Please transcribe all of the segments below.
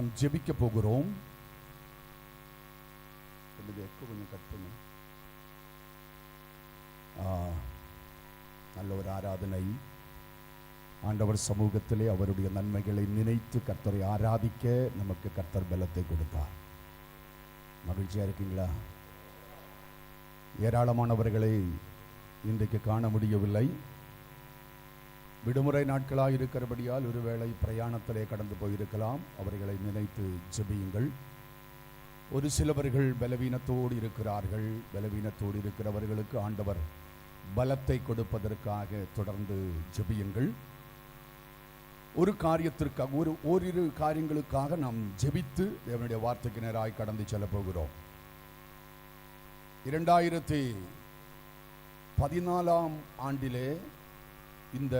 நாம் ஜெபிக்க போகிறோம். கொஞ்சம் கட் பண்ணு. நல்ல ஒரு ஆராதனை. ஆண்டவர் சமூகத்திலே அவருடைய நன்மைகளை நினைத்து கர்த்தரை ஆராதிக்க நமக்கு கர்த்தர் பலத்தை கொடுத்தார். மகிழ்ச்சியா இருக்கீங்களா? ஏராளமானவர்களை இன்றைக்கு காண முடியவில்லை. விடுமுறை நாட்களாக இருக்கிறபடியால் ஒருவேளை பிரயாணத்திலே கடந்து போயிருக்கலாம். அவர்களை நினைத்து ஜெபியுங்கள். ஒரு சிலவர்கள் பலவீனத்தோடு இருக்கிறார்கள். பலவீனத்தோடு இருக்கிறவர்களுக்கு ஆண்டவர் பலத்தை கொடுப்பதற்காக தொடர்ந்து ஜெபியுங்கள். ஒரு காரியத்திற்காக ஓரிரு காரியங்களுக்காக நாம் ஜெபித்து தேவனுடைய வார்த்தைக்கு நேராய் கடந்து செல்ல போகிறோம். 2014 ஆண்டிலே இந்த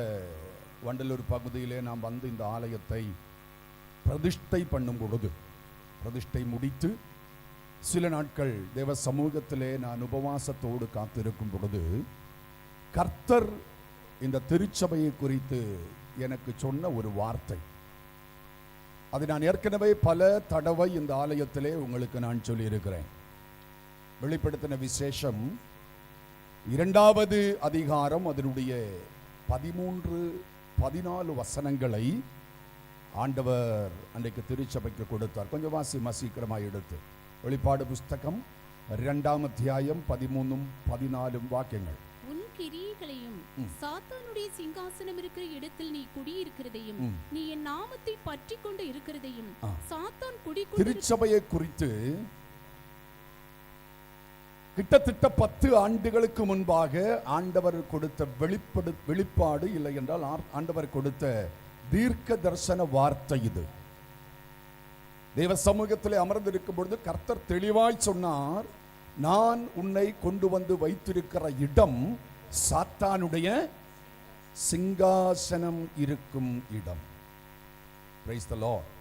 வண்டலூர் பகுதியிலே நாம் வந்து இந்த ஆலயத்தை பிரதிஷ்டை பண்ணும் பொழுது, பிரதிஷ்டை முடித்து சில நாட்கள் தேவ சமூகத்திலே நான் உபவாசத்தோடு காத்திருக்கும் பொழுது கர்த்தர் இந்த திருச்சபையை குறித்து எனக்கு சொன்ன ஒரு வார்த்தை. அதை நான் ஏற்கனவே பல தடவை இந்த ஆலயத்திலே உங்களுக்கு நான் சொல்லியிருக்கிறேன். வெளிப்படுத்தின விசேஷம் 2வது அதிகாரம் அதனுடைய 13-14 வசனங்களை ஆண்டவர் அன்றைக்கு திருச்சபைக்கு கொடுத்தார். கொஞ்சம் சீக்கிரமாக எடுத்து வெளிப்பாடு புஸ்தகம் 2ஆம் அத்தியாயம் 13-14 வாக்கியங்கள். உன் கிரியைகளையும் சாத்தானுடைய சிங்காசனம் இருக்கிற இடத்தில் நீ குடியிருக்கிறதையும் நீ என் நாமத்தை பற்றி கொண்டு இருக்கிறதையும் சாத்தான் திருச்சபையை குறித்து கிட்டத்தட்ட 10 ஆண்டுகளுக்கு முன்பாக ஆண்டவர் கொடுத்த வெளிப்பாடு, இல்லை என்றால் ஆண்டவர் கொடுத்த தீர்க்க தரிசன வார்த்தை இது. தேவ சமூகத்திலே அமர்ந்திருக்கும் பொழுது கர்த்தர் தெளிவாய் சொன்னார், நான் உன்னை கொண்டு வந்து வைத்திருக்கிற இடம் சாத்தானுடைய சிங்காசனம் இருக்கும் இடம். Praise the Lord.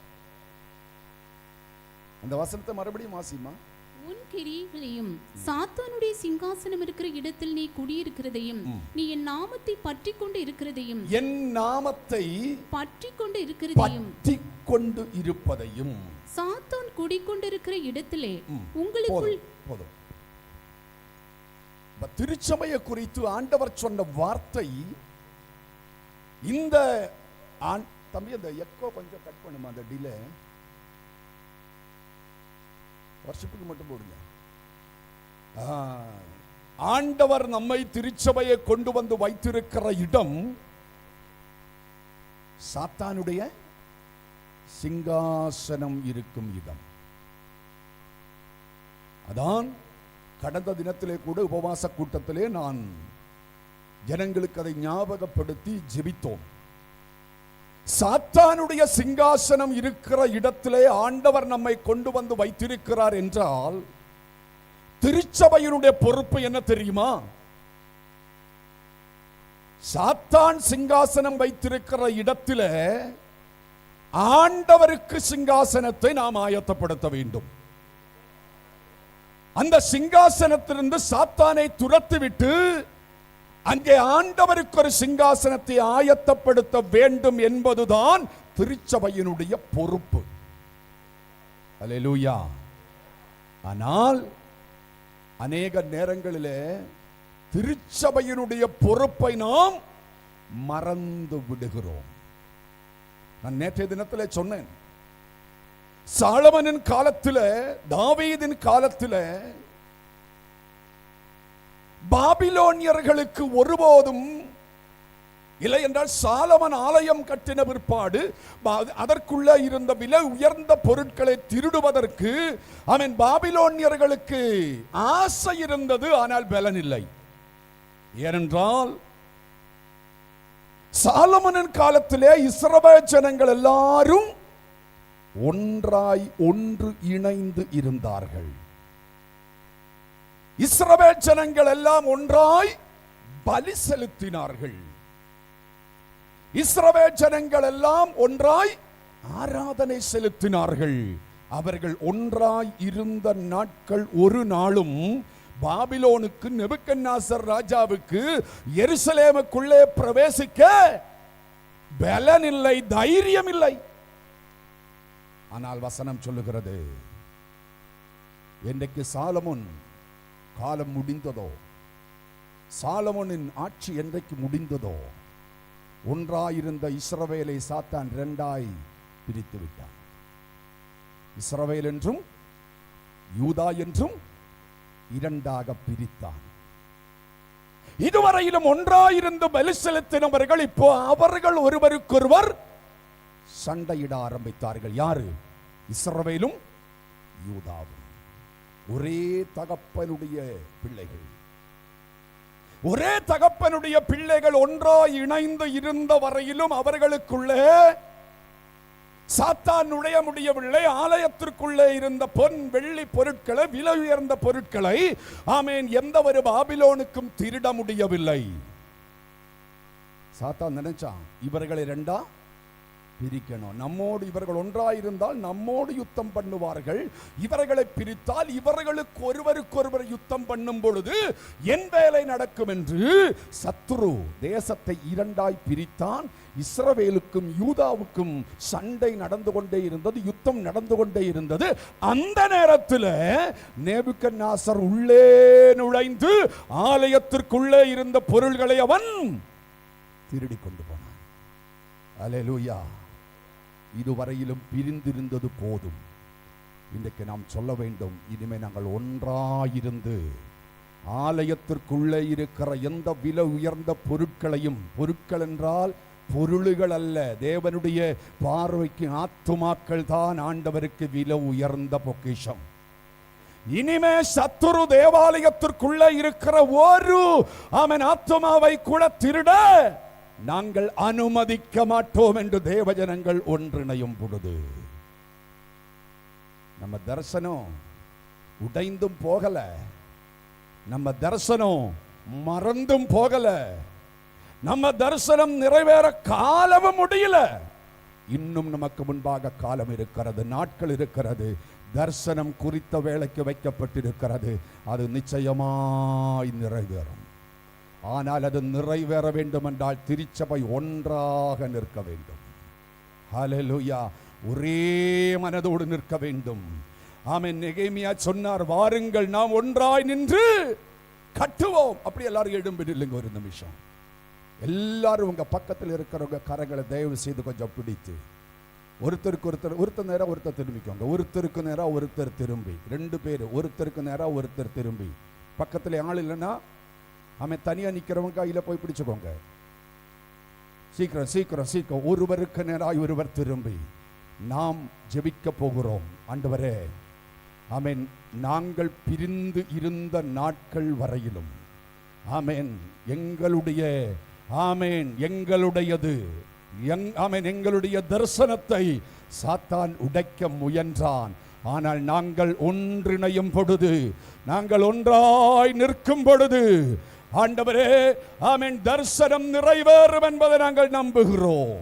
அந்த வசனத்தை மறுபடியும் வாசிமா. உன் கிரியைகளையும் சாத்தானுடைய சிங்காசனம் இருக்கிற இடத்தில் நீ குடியிருக்கிறதையும் நீ என் நாமத்தை பற்றி கொண்டு இருக்கிறதையும், என் நாமத்தை பற்றி கொண்டு இருக்கிறதையும், பற்றி கொண்டு இருப்பதையும் சாத்தான் குடிக்கொண்டிருக்கிற இடத்திலே உங்களுக்குள் போதும். திருச்சபையை குறித்து ஆண்டவர் சொன்ன வார்த்தை இந்த தம்பி அந்த எக்கோ கொஞ்சம் கட் பண்ணுமா, அந்த டிலே வருஷத்துக்கு மட்டும் போடுங்க. ஆண்டவர் நம்மை திருச்சபையை கொண்டு வந்து வைத்திருக்கிற இடம் சாத்தானுடைய சிங்காசனம் இருக்கும் இடம். அதான் கடந்த தினத்திலே கூட உபவாச கூட்டத்திலே நான் ஜனங்களுக்கு அதை ஞாபகப்படுத்தி ஜெபித்தோம். சாத்தானுடைய சிங்காசனம் இருக்கிற இடத்திலே ஆண்டவர் நம்மை கொண்டு வந்து வைத்திருக்கிறார் என்றால் திருச்சபையினுடைய பொறுப்பு என்ன தெரியுமா? சாத்தான் சிங்காசனம் வைத்திருக்கிற இடத்திலே ஆண்டவருக்கு சிங்காசனத்தை நாம் ஆயத்தப்படுத்த வேண்டும். அந்த சிங்காசனத்திலிருந்து சாத்தானை துரத்திவிட்டு அங்கே ஆண்டவருக்கு ஒரு சிங்காசனத்தை ஆயத்தப்படுத்த வேண்டும் என்பதுதான் திருச்சபையினுடைய பொறுப்பு. அல்லேலூயா. ஆனால் அநேக நேரங்களிலே திருச்சபையினுடைய பொறுப்பை நாம் மறந்து விடுகிறோம். நான் நேற்றைய தினத்திலே சொன்னேன், சாலமனின் காலத்திலே, தாவீதின் காலத்திலே பாபிலோனியர்களுக்கு ஒருபோதும் இல்லை என்றால் சாலமன் ஆலயம் கட்டின பிற்பாடு அதற்குள்ள இருந்த விலை உயர்ந்த பொருட்களை திருடுவதற்கு அவன் பாபிலோனியர்களுக்கு ஆசை இருந்தது, ஆனால் பலன் இல்லை. ஏனென்றால் சாலமனின் காலத்திலே இஸ்ரவேல் ஜனங்கள் எல்லாரும் ஒன்று இணைந்து இருந்தார்கள். இஸ்ரவேல் ஜனங்கள் எல்லாம் ஒன்றாய் பலி செலுத்தினார்கள். இஸ்ரவேல் ஜனங்கள் எல்லாம் ஒன்றாய் ஆராதனை செலுத்தினார்கள். அவர்கள் ஒன்றாய் இருந்த நாட்கள் ஒரு நாளும் பாபிலோனுக்கு நேபுக்கத்நேசர் ராஜாவுக்கு எருசலேமுக்குள்ளே பிரவேசிக்க பலன் இல்லை, தைரியம் இல்லை. ஆனால் வசனம் சொல்லுகிறது, என்றைக்கு சாலமோன் காலம் முடிந்ததோ, சாலமோனின் ஆட்சி என்றைக்கு முடிந்ததோ, ஒன்றாயிருந்த இஸ்ரவேலை சாத்தான் இரண்டாய் பிரித்து விட்டான். இஸ்ரவேல் என்றும் யூதா என்றும் இரண்டாக பிரித்தான். இதுவரையிலும் ஒன்றாயிருந்து பலி செலுத்தினவர்கள் இப்போ அவர்கள் ஒருவருக்கொருவர் சண்டையிட ஆரம்பித்தார்கள். யாரு? இஸ்ரவேலும் யூதாவும். ஒரே தகப்பனுடைய பிள்ளைகள், ஒரே தகப்பனுடைய பிள்ளைகள் ஒன்றாய் இணைந்து இருந்த வரையிலும் அவர்களுக்குள்ளே சாத்தான் நுழைய முடியவில்லை. ஆலயத்திற்குள்ளே இருந்த பொன் வெள்ளி பொருட்களை, விலை உயர்ந்த பொருட்களை ஆமென் எந்த ஒரு பாபிலோனுக்கும் திருட முடியவில்லை. சாத்தான் நினைச்சான், இவர்களை ரெண்டா பிரிக்கணும். நம்மோடு இவர்கள் ஒன்றாயிருந்தால் நம்மோடு யுத்தம் பண்ணுவார்கள், இவர்களை பிரித்தால் இவர்களுக்கு ஒருவருக்கொருவர் யுத்தம் பண்ணும் பொழுது என் வேலை நடக்கும் என்று சத்துரு தேசத்தை இரண்டாய் பிரித்தான். இஸ்ரவேலுக்கும் யூதாவுக்கும் சண்டை நடந்து கொண்டே இருந்தது, யுத்தம் நடந்து கொண்டே இருந்தது. அந்த நேரத்தில் நேபுக்கத்நேசர் உள்ளே நுழைந்து ஆலயத்திற்குள்ளே இருந்த பொருள்களை அவன் திருடி கொண்டு போனான். அல்லேலூயா. இதுவரையிலும் பிரிந்திருந்தது போதும். இன்றைக்கு நாம் சொல்ல வேண்டும், இனிமே நாங்கள் ஒன்றாயிருந்து ஆலயத்திற்குள்ளே இருக்கிற எந்த விலை உயர்ந்த பொருட்களையும், பொருட்கள் என்றால் பொருள்கள் அல்ல, தேவனுடைய பார்வைக்கு ஆத்துமாக்கள் தான் ஆண்டவருக்கு விலை உயர்ந்த பொக்கிஷம். இனிமே சத்துரு தேவாலயத்திற்குள்ளே இருக்கிற ஒரு அவன் ஆத்துமாவை கூட திருட நாங்கள் அனுமதிக்க மாட்டோம் என்று தேவஜனங்கள் ஒன்றிணையும் பொழுது நம்ம தரிசனம் உடைந்தும் போகல, நம்ம தரிசனம் மறந்தும் போகல, நம்ம தரிசனம் நிறைவேற காலமும் முடியல. இன்னும் நமக்கு முன்பாக காலம் இருக்கிறது, நாட்கள் இருக்கிறது. தரிசனம் குறித்த வேளைக்கு வைக்கப்பட்டிருக்கிறது. அது நிச்சயமாய் நிறைவேறும். ஆனால் அது நிறைவேற வேண்டும் என்றால் திருச்சபை ஒன்றாக நிற்க வேண்டும். ஹல்லேலூயா. ஒரே மனதோடு நிற்க வேண்டும். ஆமென். நெகேமியா சொன்னார், வாருங்கள் நாம் ஒன்றாய் நின்று கட்டுவோம். அப்படி எல்லாரும் எழும்பி நில்லுங்க ஒரு நிமிஷம். எல்லாரும் உங்க பக்கத்தில் இருக்கிறவங்க கரங்களை தயவு செய்து கொஞ்சம் பிடித்து ஒருத்தருக்கு ஒருத்தர் நேரா ஒருத்தர் திரும்பிக்கோங்க. ஒருத்தருக்கு நேரா ஒருத்தர் திரும்பி, ரெண்டு பேர் ஒருத்தருக்கு நேரா ஒருத்தர் திரும்பி. பக்கத்தில் ஆள் இல்லைன்னா அவன் தனியா நிக்கிறவங்க கையில போய் பிடிச்சுக்கோங்க. சீக்கிரம் சீக்கிரம் சீக்கிரம். ஒருவருக்கு நேராய் ஒருவர் திரும்பி நாம் ஜெபிக்க போகிறோம். ஆண்டவரே, ஆமென், நாங்கள் பிரிந்து இருந்த நாட்கள் வரையிலும் ஆமென் எங்களுடைய ஆமென் எங்களுடையது ஆமென் எங்களுடைய தரிசனத்தை சாத்தான் உடைக்க முயன்றான். ஆனால் நாங்கள் ஒன்றிணையும் பொழுது, நாங்கள் ஒன்றாய் நிற்கும் பொழுது ஆண்டவரே ஆமென் தரிசனம் நிறைவேறும் என்பதை நாங்கள் நம்புகிறோம்.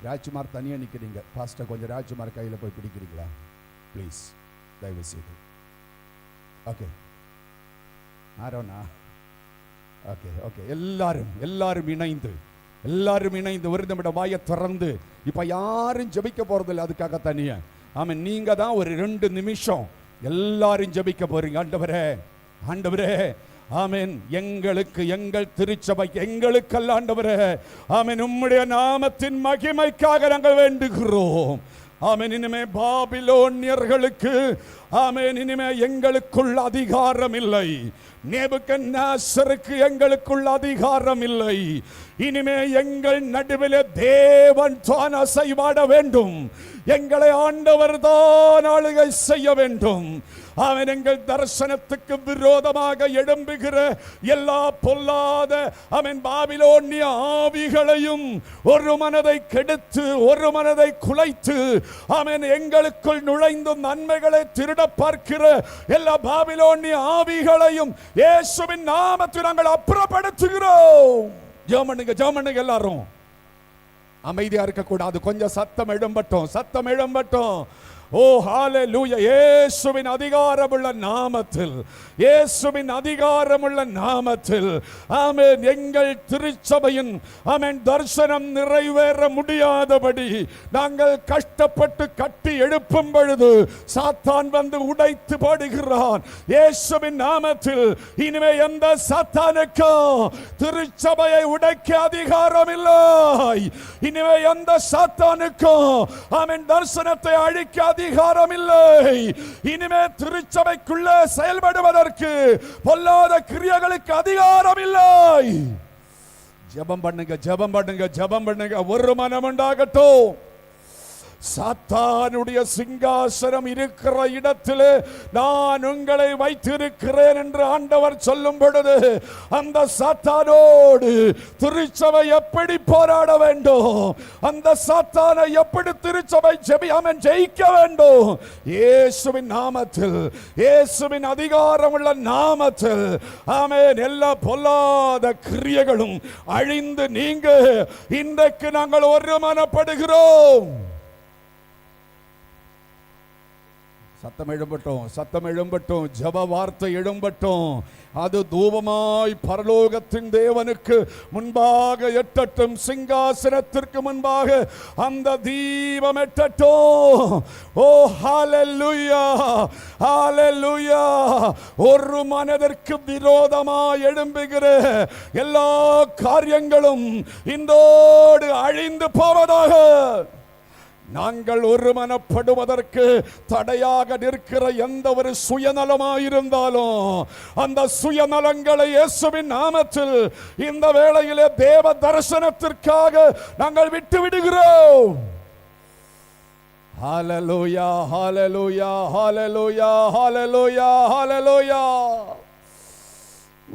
ராஜ்குமார் தனியா நிக்கிறீங்க. பாஸ்டர் கொஞ்சம் ராஜ்குமார் கையில போய் பிடிக்கிறீங்களா ப்ளீஸ், தயவு செய்து. ஓகே ஆரோனா, ஓகே ஓகே. எல்லாரும் இணைந்து ஒரு நிமிடம் வாயை திறந்து, இப்ப யாரும் ஜெபிக்க போறதில்லை, அதுக்காக தனியா. ஆமென். நீங்க தான் ஒரு 2 நிமிஷம் எல்லாரும் ஜெபிக்க போறீங்க. ஆண்டவரே ஆண்டவரே ஆமென் எங்களுக்கு, எங்கள் திருச்சபை, எங்களுக்கல்ல ஆண்டவரே ஆமென் உம்முடைய நாமத்தின் மகிமைக்காக நாங்கள் வேண்டுகிறோம். ஆமென். இனிமே பாபிலோனியர்களுக்கு ஆமென் இனிமே எங்களுக்குள் அதிகாரம் இல்லை. நேபுக்கத்நேசருக்கு எங்களுக்குள் அதிகாரம் இல்லை. இனிமே எங்கள் நடுவிலே தேவன் தான் அசைவாட வேண்டும். எங்களை ஆண்டவர் தான் ஆளுகை செய்ய வேண்டும். அவன் எங்கள் தரிசனத்துக்கு விரோதமாக எழும்புகிற எல்லா பொல்லாத அவன் பாபிலோனிய ஆவிகளையும் ஒரு மனதை கெடுத்து, ஒரு மனதை குலைத்து, அவன் எங்களுக்குள் நுழைந்து நன்மைகளை திருட பார்க்கிற எல்லா பாபிலோனிய ஆவிகளையும் இயேசுவின் நாமத்தில் நாங்கள் அப்புறப்படுத்துகிறோம். ஜெபம் எல்லாரும் அமைதியா இருக்க கூடாது. கொஞ்சம் சத்தம் எழும்பட்டும். ஓ ஹalleluya, இயேசுவின் அதிகாரமுள்ள நாமத்தில், இயேசுவின் அதிகாரமுள்ள நாமத்தில் ஆமென். எங்கள் திருச்சபையின் ஆமென் தரிசனம் நிறைவேற முடியாதபடி நாங்கள் கஷ்டப்பட்டு கட்டி எழுப்பும் பொழுது சாத்தான் வந்து உடைத்து போடுகிறான். இயேசுவின் நாமத்தில் இனிமே எந்த சாத்தானுக்கும் திருச்சபையை உடைக்க அதிகாரம் இல்லை. இனிமே எந்த சாத்தானுக்கும் ஆமென் தரிசனத்தை அழிக்க அதிகாரம் இல்லை. இனிமே திருச்சபைக்குள்ளே செயல்படுவதற்கு பொல்லாத கிரியைகளுக்கு அதிகாரம் இல்லை. ஜெபம் பண்ணுங்க, ஜெபம் பண்ணுங்க, ஜெபம் பண்ணுங்க. ஒரு மனம் உண்டாகட்டும். சாத்தானுடைய சிங்காசனம் இருக்கிற இடத்திலே நான் உங்களை வைத்திருக்கிறேன் என்று ஆண்டவர் சொல்லும் பொழுது அந்த சாத்தானோடு திருச்சபை எப்படி போராட வேண்டும், அந்த சாத்தானை எப்படி திருச்சபை ஜெயிக்க வேண்டும்? இயேசுவின் நாமத்தில், இயேசுவின் அதிகாரமுள்ள நாமத்தில் ஆமென். எல்லா பொல்லாத கிரியைகளும் அழிந்து நீங்க இன்றைக்கு நாங்கள் ஒருமனப்படுகிறோம். சத்தம் எழும்பட்டும், சத்தம் எழும்பட்டும், ஜெப வார்த்தை எழும்பட்டும். அது தூபமாய் பரலோகத்தின் தேவனுக்கு முன்பாக எட்டட்டும். சிங்காசனத்திற்கு முன்பாக அந்த தீபம் எட்டட்டும். ஓ ஹalleluya, ஹalleluya. ஒரு மனதிற்கு விரோதமாய் எழும்புகிற எல்லா காரியங்களும் இந்தோடு அழிந்து போவதாக. நாங்கள் ஒருமனப்படுவதற்கு தடையாக நிற்கிற எந்த ஒரு சுயநலமாயிருந்தாலும் அந்த சுயநலங்களை இயேசுவின் நாமத்தில் இந்த வேளையிலே தேவ தரிசனத்திற்காக நாங்கள் விட்டு விடுகிறோம். ஹalleluya, ஹalleluya, ஹalleluya, ஹalleluya, ஹalleluya.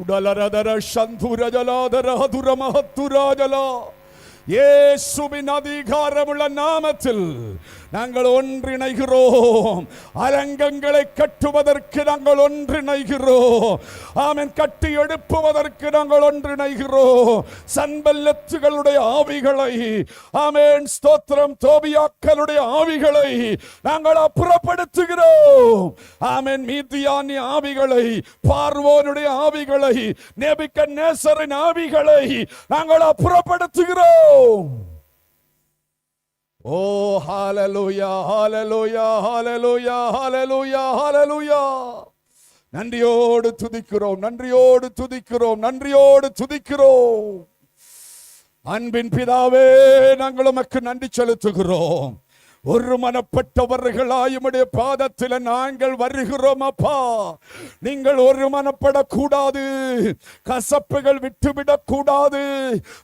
உடலரதர சந்துரஜலாதர ஹதுரமஹத்துராஜலா. இயேசுவின் அதிகாரமுள்ள நாமத்தில் நாங்கள் ஒன்றிணைகிறோம். அலங்கங்களை கட்டுவதற்கு நாங்கள் ஒன்றிணைகிறோம். ஆமென். கட்டி எழுப்புவதற்கு நாங்கள் ஒன்றிணைகிறோம். சன்பல்லத்துகளுடைய ஆவிகளை ஆமென் ஸ்தோத்திரம், தோபியாக்களுடைய ஆவிகளை நாங்கள் அப்புறப்படுத்துகிறோம். ஆமென். மீதியானிய ஆவிகளை, பார்வோனுடைய ஆவிகளை, நேபுக்கத்நேசரின் ஆவிகளை நாங்கள் அப்புறப்படுத்துகிறோம். ஓ ஹalleluya, ஹalleluya, ஹalleluya, ஹalleluya, ஹalleluya. நன்றியோடு துதிக்கிறோம், நன்றியோடு துதிக்கிறோம், நன்றியோடு துதிக்கிறோம். அன்பின் பிதாவே, நாங்கள் உமக்கு நன்றி செலுத்துகிறோம். ஒரு மனப்பட்டவர்களாய் உம்முடைய பாதத்தில் நாங்கள் வருகிறோம் அப்பா. நீங்கள் ஒரு மனப்படக்கூடாது, கசப்புகள் விட்டுவிடக் கூடாது,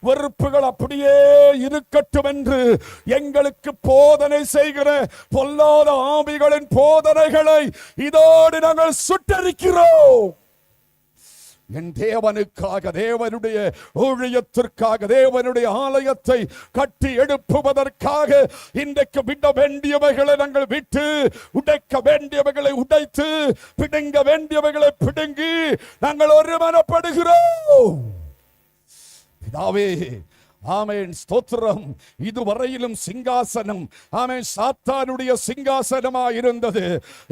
வெறுப்புகள் அப்படியே இருக்கட்டும் என்று எங்களுக்கு போதனை செய்கிற பொல்லாத ஆவிகளின் போதனைகளை இதோடு நாங்கள் சுட்டரிக்கிறோம். என் தேவனுக்காக, தேவனுடைய ஊழியத்திற்காக, தேவனுடைய ஆலயத்தை கட்டி எழுப்புவதற்காக இன்றைக்கு விட வேண்டியவைகளை நாங்கள் விட்டு, உடைக்க வேண்டியவைகளை உடைத்து, பிடுங்க வேண்டியவைகளை பிடுங்கி நாங்கள் ஒருமனப்படுகிறோம். பிதாவே, ஆமென் ஸ்தோத்திரம். இதுவரையிலும் சிங்காசனம் ஆமென் சாத்தானுடைய சிங்காசனமாக இருந்தது.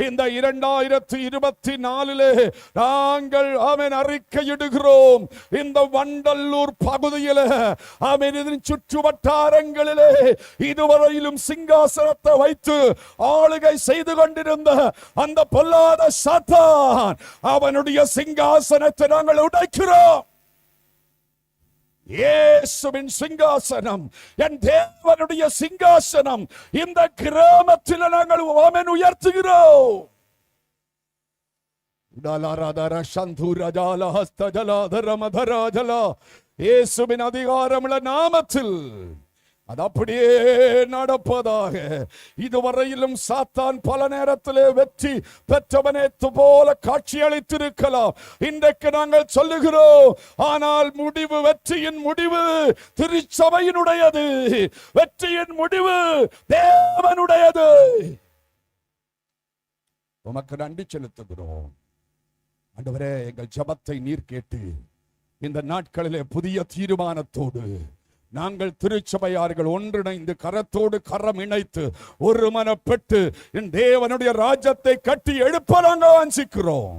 இந்த 2024 நாங்கள் ஆமென் அறிக்கையிடுகிறோம். இந்த வண்டல்லூர் பகுதியில் ஆமென் இதன் சுற்று வட்டாரங்களிலே இதுவரையிலும் சிங்காசனத்தை வைத்து ஆளுகை செய்து கொண்டிருந்த அந்த பொல்லாத சாத்தான் அவனுடைய சிங்காசனத்தை நாங்கள் உடைக்கிறோம். இயேசுவின் சிங்காசனம், என் தேவனுடைய சிங்காசனம் இந்த கிராமத்தில் நாங்கள் ஆமென் உயர்த்துகிறோம். இயேசுவின் அதிகாரமுள்ள நாமத்தில் அது அப்படியே நடப்பதாக. இதுவரையிலும் சாத்தான் பல நேரத்திலே வெற்றி பெற்றவனே போல காட்சி அளித்திருக்கலாம். இன்றைக்கு நாங்கள் சொல்லுகிறோம், ஆனால் முடிவு, வெற்றியின் முடிவு திருச்சபையினுடையது, வெற்றியின் முடிவு தேவனுடையது. உமக்கு நன்றி செலுத்துகிறோம் ஆண்டவரே. எங்கள் ஜெபத்தை நீர் கேட்டு இந்த நாட்களிலே புதிய தீர்மானத்தோடு நாங்கள் திருச்சபையார்கள் ஒன்றிணைந்து கரத்தோடு கரம் இணைத்து ஒரு மனப்பட்டு என் தேவனுடைய ராஜ்யத்தை கட்டி எழுப்ப நாங்கள் வாஞ்சிக்கிறோம்.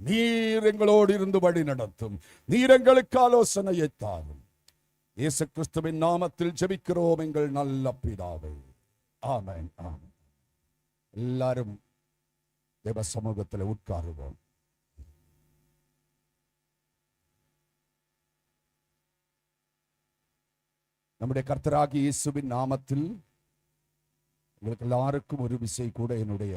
நீர் எங்களோடு இருந்து வழி நடத்தும். நீர் எங்களுக்கு ஆலோசனையை தாரும். இயேசு கிறிஸ்துவின் நாமத்தில் ஜெபிக்கிறோம் எங்கள் நல்ல பிதாவே. ஆமென், ஆமென். எல்லாரும் தேவ சமூகத்தில் உட்காருவோம். நம்முடைய கர்த்தராகிய இயேசுவின் நாமத்தில் உங்களுக்கு எல்லாருக்கும் ஒரு விசை கூட என்னுடைய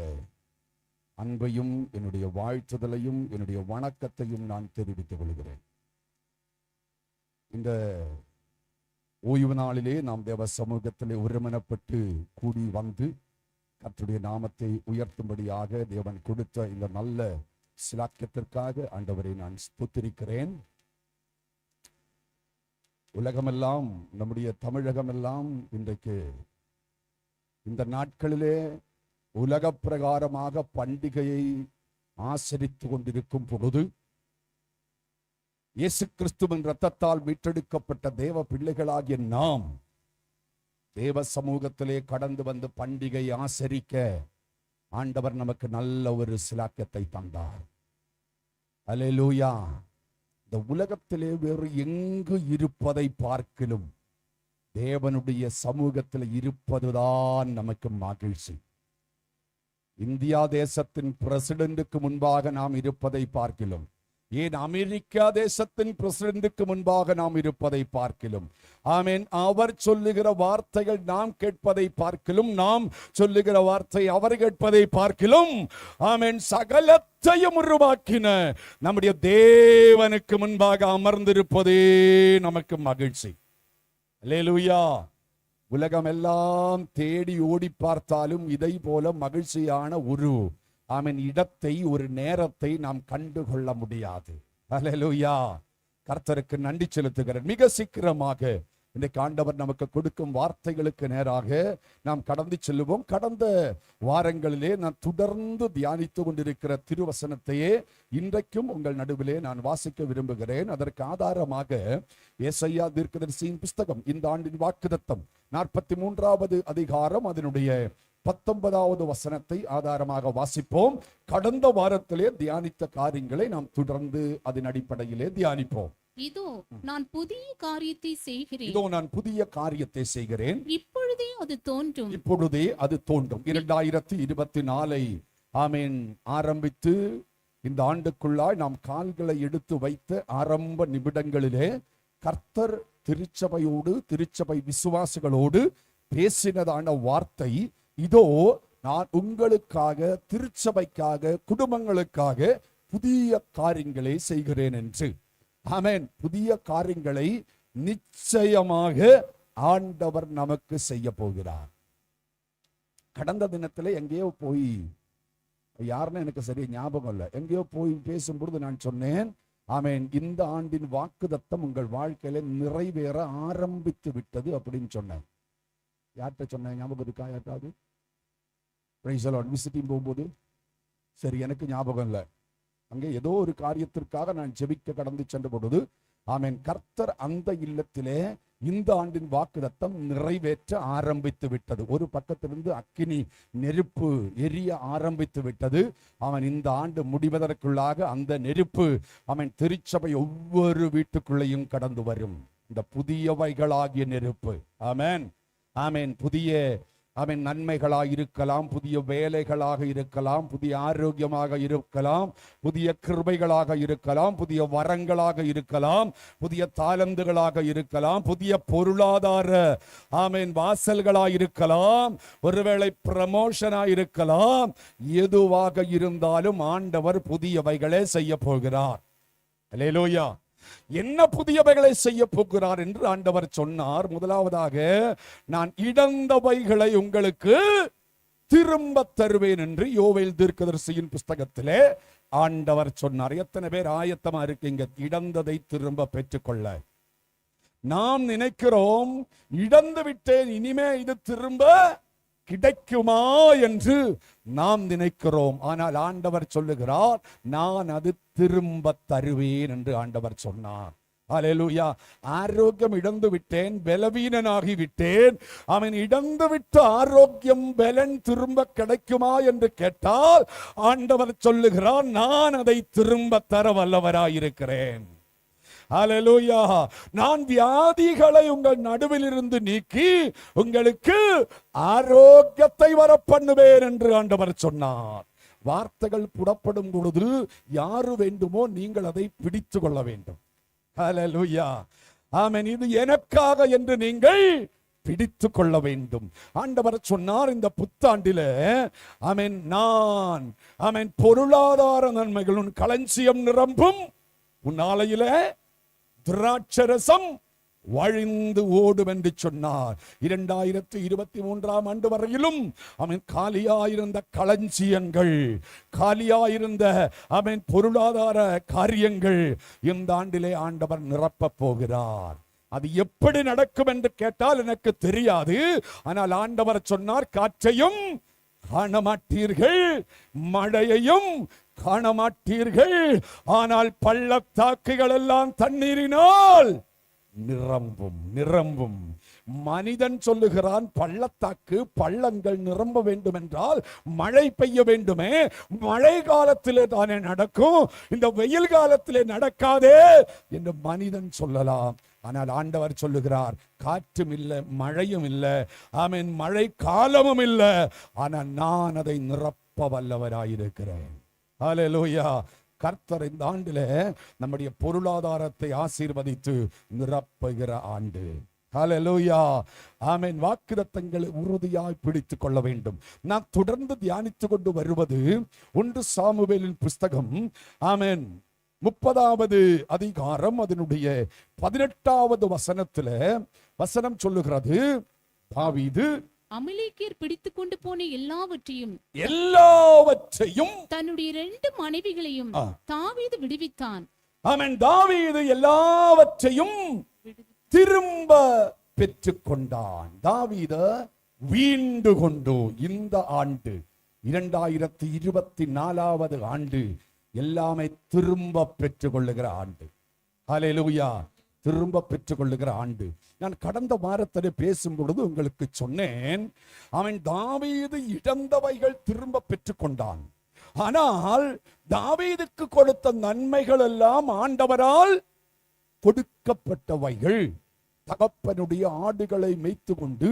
அன்பையும் என்னுடைய வாழ்த்துதலையும் என்னுடைய வணக்கத்தையும் நான் தெரிவித்துக் கொள்கிறேன். இந்த ஓய்வு நாளிலே நாம் தேவ சமூகத்திலே ஒருமனப்பட்டு கூடி வந்து கர்த்தருடைய நாமத்தை உயர்த்தும்படியாக தேவன் கொடுத்த இந்த நல்ல சிலாக்கியத்திற்காக ஆண்டவரை நான் ஸ்தோத்திரிக்கிறேன். உலகமெல்லாம், நம்முடைய தமிழகமெல்லாம் இன்றைக்கு இந்த நாட்களிலே உலக பிரகாரமாக பண்டிகையை ஆசரித்து கொண்டிருக்கும் பொழுது இயேசு கிறிஸ்துவின் இரத்தத்தால் மீட்டெடுக்கப்பட்ட தேவ பிள்ளைகளாகிய நாம் தேவ சமூகத்திலே கடந்து வந்து பண்டிகை ஆசரிக்க ஆண்டவர் நமக்கு நல்ல ஒரு சிலாக்கியத்தை தந்தார். அல்லேலூயா. இந்த உலகத்திலே வேறு எங்கு இருப்பதை பார்க்கிலும் தேவனுடைய சமூகத்தில் இருப்பதுதான் நமக்கு மகிழ்ச்சி. இந்தியா தேசத்தின் பிரசிடென்ட்டுக்கு முன்பாக நாம் இருப்பதை பார்க்கிலும், ஏன் அமெரிக்கா தேசத்தின் பிரசிடென்ட்டுக்கு முன்பாக நாம் இருப்பதை பார்க்கிலும், ஆமென், அவர் சொல்லுகிற வார்த்தைகள் நாம் கேட்பதை பார்க்கிலும், நாம் சொல்லுகிற வார்த்தை அவர் கேட்பதை பார்க்கிலும், ஆமென், சகலத்தையும் உருவாக்கின நம்முடைய தேவனுக்கு முன்பாக அமர்ந்திருப்பதே நமக்கு மகிழ்ச்சி. அல்லேலூயா. உலகம் எல்லாம் தேடி ஓடி பார்த்தாலும் இதை போல மகிழ்ச்சியான ஒரு இடத்தை, ஒரு நேரத்தை நாம் கண்டுகொள்ள முடியாது. அல்லேலூயா. கர்த்தருக்கு நன்றி செலுத்துகிறேன். மிக சீக்கிரமாக இன்றைக்கு ஆண்டவர் நமக்கு கொடுக்கும் வார்த்தைகளுக்கு நேராக நாம் கடந்து செல்லுவோம். கடந்த வாரங்களிலே நான் தொடர்ந்து தியானித்து கொண்டிருக்கிற திருவசனத்தையே இன்றைக்கும் உங்கள் நடுவிலே நான் வாசிக்க விரும்புகிறேன். அதற்கு ஆதாரமாக ஏசாயா தீர்க்கதரிசியின் புஸ்தகம், இந்த ஆண்டின் வாக்குத்தத்தம் 43வது அதிகாரம், அதனுடைய 19வது வசனத்தை ஆதாரமாக வாசிப்போம். கடந்த வாரத்திலே தியானித்த காரியங்களை நாம் தொடர்ந்து அதன் அடிப்படையிலே தியானிப்போம். இதோ நான் புதிய காரியத்தை செய்கிறேன். இதோ நான் புதிய காரியத்தை செய்கிறேன். இப்பொழுதே அது தோன்றும். இப்பொழுதே அது தோன்றும். 2024 ஆமென் ஆரம்பித்து இந்த ஆண்டுக்குள்ளாய் நாம் கால்களை எடுத்து வைத்த ஆரம்ப நிமிடங்களிலே கர்த்தர் திருச்சபையோடு, திருச்சபை விசுவாசிகளோடு பேசினதான வார்த்தை, இதோ நான் உங்களுக்காக, திருச்சபைக்காக, குடும்பங்களுக்காக புதிய காரியங்களை செய்கிறேன் என்று. ஆமென். புதிய காரியங்களை நிச்சயமாக ஆண்டவர் நமக்கு செய்ய போகிறார். கடந்த தினத்துல எங்கேயோ போய், யாருன்னு எனக்கு சரியா ஞாபகம் இல்லை, எங்கேயோ போய் பேசும்பொழுது நான் சொன்னேன், ஆமென், இந்த ஆண்டின் வாக்குத்தத்தம் உங்கள் வாழ்க்கையில நிறைவேற ஆரம்பித்து விட்டது அப்படின்னு சொன்னேன். யார்கிட்ட சொன்னேன்? ஞாபகம் இருக்கா யாருக்காவது? விசிட்டிங் போகும்போது, சரி, எனக்கு ஞாபகம் இல்லை. அங்கே ஏதோ ஒரு காரியத்திற்காக நான் ஜெபிக்க கடந்து சென்ற பொழுது, ஆமென், கர்த்தர் அந்த இல்லத்திலே இந்த ஆண்டின் வாக்குத்தத்தம் நிறைவேற்ற ஆரம்பித்து விட்டது. ஒரு பக்கத்திலிருந்து அக்கினி நெருப்பு எரிய ஆரம்பித்து விட்டது. அவன் இந்த ஆண்டு முடிவதற்குள்ளாக அந்த நெருப்பு அவன் திருச்சபை ஒவ்வொரு வீட்டுக்குள்ளேயும் கடந்து வரும். இந்த புதியவைகளாகிய நெருப்பு, ஆமென், ஆமென், புதிய அவன் நன்மைகளாக இருக்கலாம், புதிய வேலைகளாக இருக்கலாம், புதிய ஆரோக்கியமாக இருக்கலாம், புதிய கிருபைகளாக இருக்கலாம், புதிய வரங்களாக இருக்கலாம், புதிய தாளந்துகளாக இருக்கலாம், புதிய பொருளாதார ஆமென் வாசல்களாக இருக்கலாம், ஒருவேளை ப்ரமோஷனா இருக்கலாம். எதுவாக இருந்தாலும் ஆண்டவர் புதியவைகளே செய்ய போகிறார். அல்லேலூயா. என்ன புதியவைகளை செய்ய போகிறார் என்று ஆண்டவர் சொன்னார். முதலாவதாக, நான் இழந்தவைகளை உங்களுக்கு திரும்ப தருவேன் என்று யோவேல் தீர்க்கதரிசியின் புஸ்தகத்திலே ஆண்டவர் சொன்னார். எத்தனை பேர் ஆயத்தமா இருக்கீங்க இழந்ததை திரும்ப பெற்றுக்கொள்ள? நாம் நினைக்கிறோம், இழந்து விட்டேன், இனிமே இது திரும்ப கிடைக்குமா என்று நாம் நினைக்கிறோம். ஆனால் ஆண்டவர் சொல்லுகிறார், நான் அது திரும்ப தருவேன் என்று ஆண்டவர் சொன்னார். ஹல்லேலூயா. ஆரோக்கியம் இழந்து விட்டேன், பலவீனனாகி விட்டேன். அவன் இழந்து விட்ட ஆரோக்கியம் பலன் திரும்ப கிடைக்குமா என்று கேட்டால் ஆண்டவர் சொல்லுகிறான், நான் அதை திரும்ப தர வல்லவராயிருக்கிறேன். ஹல்லேலூயா. நான் வியாதிகளை உங்கள் நடுவில் இருந்து நீக்கி உங்களுக்கு ஆரோக்கியத்தை வர பண்ணுவேன் என்று ஆண்டவர் சொன்னார். வார்த்தைகள் புறப்படும் பொழுது யாரு வேண்டுமோ நீங்கள் அதை பிடித்து கொள்ள வேண்டும். ஹல்லேலூயா. ஆமென். இது எனக்காக என்று நீங்கள் பிடித்து கொள்ள வேண்டும். ஆண்டவர் சொன்னார், இந்த புத்தாண்டிலே ஆமென் நான் ஆமென் பொருளாதார நன்மைகள், உன் களஞ்சியம் நிரம்பும், உன் ஆலையிலே திராட்சரசம் வழிந்து ஓடும் என்று சொன்னார். 2023ஆம் ஆண்டு வரையிலும் அவன் காலியாயிருந்த களஞ்சியங்கள், காலியாயிருந்த அவன் பொருளாதார காரியங்கள் இந்த ஆண்டிலே ஆண்டவர் நிரப்ப போகிறார். அது எப்படி நடக்கும் என்று கேட்டால் எனக்கு தெரியாது. ஆனால் ஆண்டவர் சொன்னார், காற்றையும் காணமாட்டீர்கள், மழையையும் காணமாட்டீர்கள், ஆனால் பள்ளத்தாக்குகள் எல்லாம் தண்ணீரினால் நிரம்பும் நிரம்பும். மனிதன் சொல்லுகிறான், பள்ளத்தாக்கு பள்ளங்கள் நிரம்ப வேண்டும் என்றால் மழை பெய்ய வேண்டுமே, மழை காலத்திலே தானே நடக்கும், இந்த வெயில் காலத்திலே நடக்காதே என்று மனிதன் சொல்லலாம். ஆனால் ஆண்டவர் சொல்லுகிறார், காற்றும் இல்லை, மழையும் இல்லை, ஆமென், மழை காலமும் இல்லை, ஆனால் நான் அதை நிரப்ப வல்லவராயிருக்கிறேன். ஹல்லேலூயா. கர்த்தர் இந்த ஆண்டிலே நம்முடைய பொருளாதாரத்தை ஆசீர்வதித்து நிரப்புகிற ஆண்டு. ஹல்லேலூயா. ஆமென். வாக்குத்தத்தங்களை உறுதியாய் பிடித்துக் கொள்ள வேண்டும். நான் தொடர்ந்து தியானித்துக் கொண்டு வருவது 1 சாமுவேலின் புஸ்தகம் ஆமென் 30வது அதிகாரம் அதனுடைய 18வது வசனத்திலே வசனம் சொல்லுகிறது, தாவீது அமலேக்கியர் பிடித்துக் கொண்டு போன எல்லாவற்றையும் தன்னுடைய 2 மனைவிகளையும் தாவீது விடுவித்தான். ஆமென். தாவீது எல்லாவற்றையும் திரும்ப பெற்றுக் கொண்டான். தாவீது வீண்டு கொண்டு இந்த ஆண்டு 2024வது ஆண்டு எல்லாமே திரும்ப பெற்றுக் கொள்ளுகிற ஆண்டு. ஹல்லேலூயா. திரும்ப பெற்றுக் கொள்ளுகிற ஆண்டு. நான் கடந்த வாரத்தில் பேசும் பொழுது உங்களுக்கு சொன்னேன், அவன் தாவீது இழந்தவைகள் திரும்ப பெற்றுக் கொண்டான். ஆனால் தாவீதுக்கு கொடுத்த நன்மைகள் எல்லாம் ஆண்டவரால் கொடுக்கப்பட்டவைகள். தகப்பனுடைய ஆடுகளை மேய்த்து கொண்டு,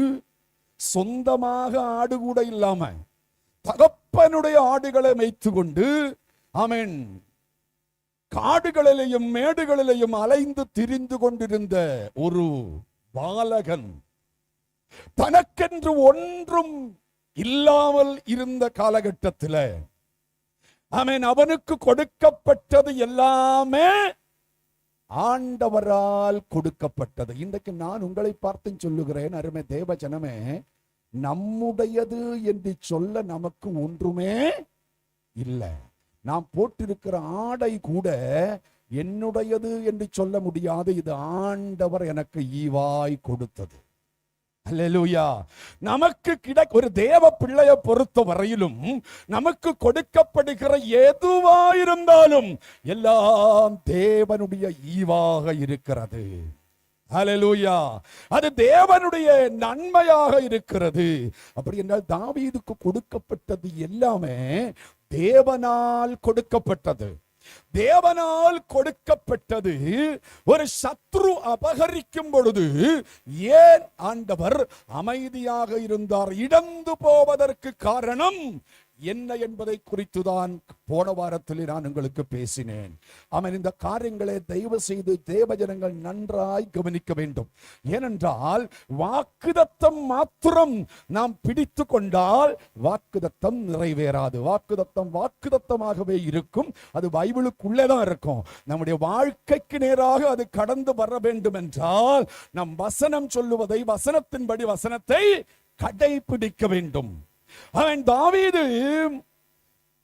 சொந்தமாக ஆடு கூட இல்லாம தகப்பனுடைய ஆடுகளை மேய்த்து கொண்டு ஆமென் காடுகளிலேயும் மேடுகளிலேயும் அலைந்து திரிந்து கொண்டிருந்த ஒரு பாலகன், தனக்கென்று ஒன்றும் இல்லாமல் இருந்த காலகட்டத்தில் ஆமென் அவனுக்கு கொடுக்கப்பட்டது எல்லாமே ஆண்டவரால் கொடுக்கப்பட்டது. இன்றைக்கு நான் உங்களை பார்த்து சொல்லுகிறேன், அருமை தேவ ஜனமே, நம்முடையது என்று சொல்ல நமக்கு ஒன்றுமே இல்லை. நாம் போட்டிருக்கிற ஆடை கூட என்னுடையது என்று சொல்ல முடியாது. இது ஆண்டவர் எனக்கு ஈவாய் கொடுத்தது. அல்லேலூயா. நமக்கு ஒரு தேவ பிள்ளையை பொறுத்த வரையிலும் நமக்கு கொடுக்கப்படுகிற எதுவாயிருந்தாலும் எல்லாம் தேவனுடைய ஈவாக இருக்கிறது. ஹல்லேலூயா. அது தேவனுடைய நன்மையாக இருக்கிறது. அப்படி என்றால் தாவீதுக்கு கொடுக்கப்பட்டது எல்லாமே தேவனால் கொடுக்கப்பட்டது. தேவனால் கொடுக்கப்பட்டது. ஒரு சத்ரு அபகரிக்கும் பொழுது ஏன் ஆண்டவர் அமைதியாக இருந்தார்? இழந்து போவதற்கு காரணம் என்ன என்பதை குறித்துதான் போன வாரத்தில் நான் உங்களுக்கு பேசினேன். அவன் இந்த காரியங்களை தயவு செய்து தேவஜனங்கள் நன்றாய் கவனிக்க வேண்டும். ஏனென்றால் வாக்குத்தத்தம் மாத்திரம் நாம் பிடித்து கொண்டால் வாக்குத்தத்தம் நிறைவேறாது. வாக்குத்தத்தம் வாக்குத்தத்தமாகவே இருக்கும். அது பைபிளுக்குள்ளேதான் இருக்கும். நம்முடைய வாழ்க்கைக்கு நேராக அது கடந்து வர வேண்டும் என்றால் நம் வசனம் சொல்லுவதை, வசனத்தின்படி வசனத்தை கடைபிடிக்க வேண்டும். அவன் தாவீது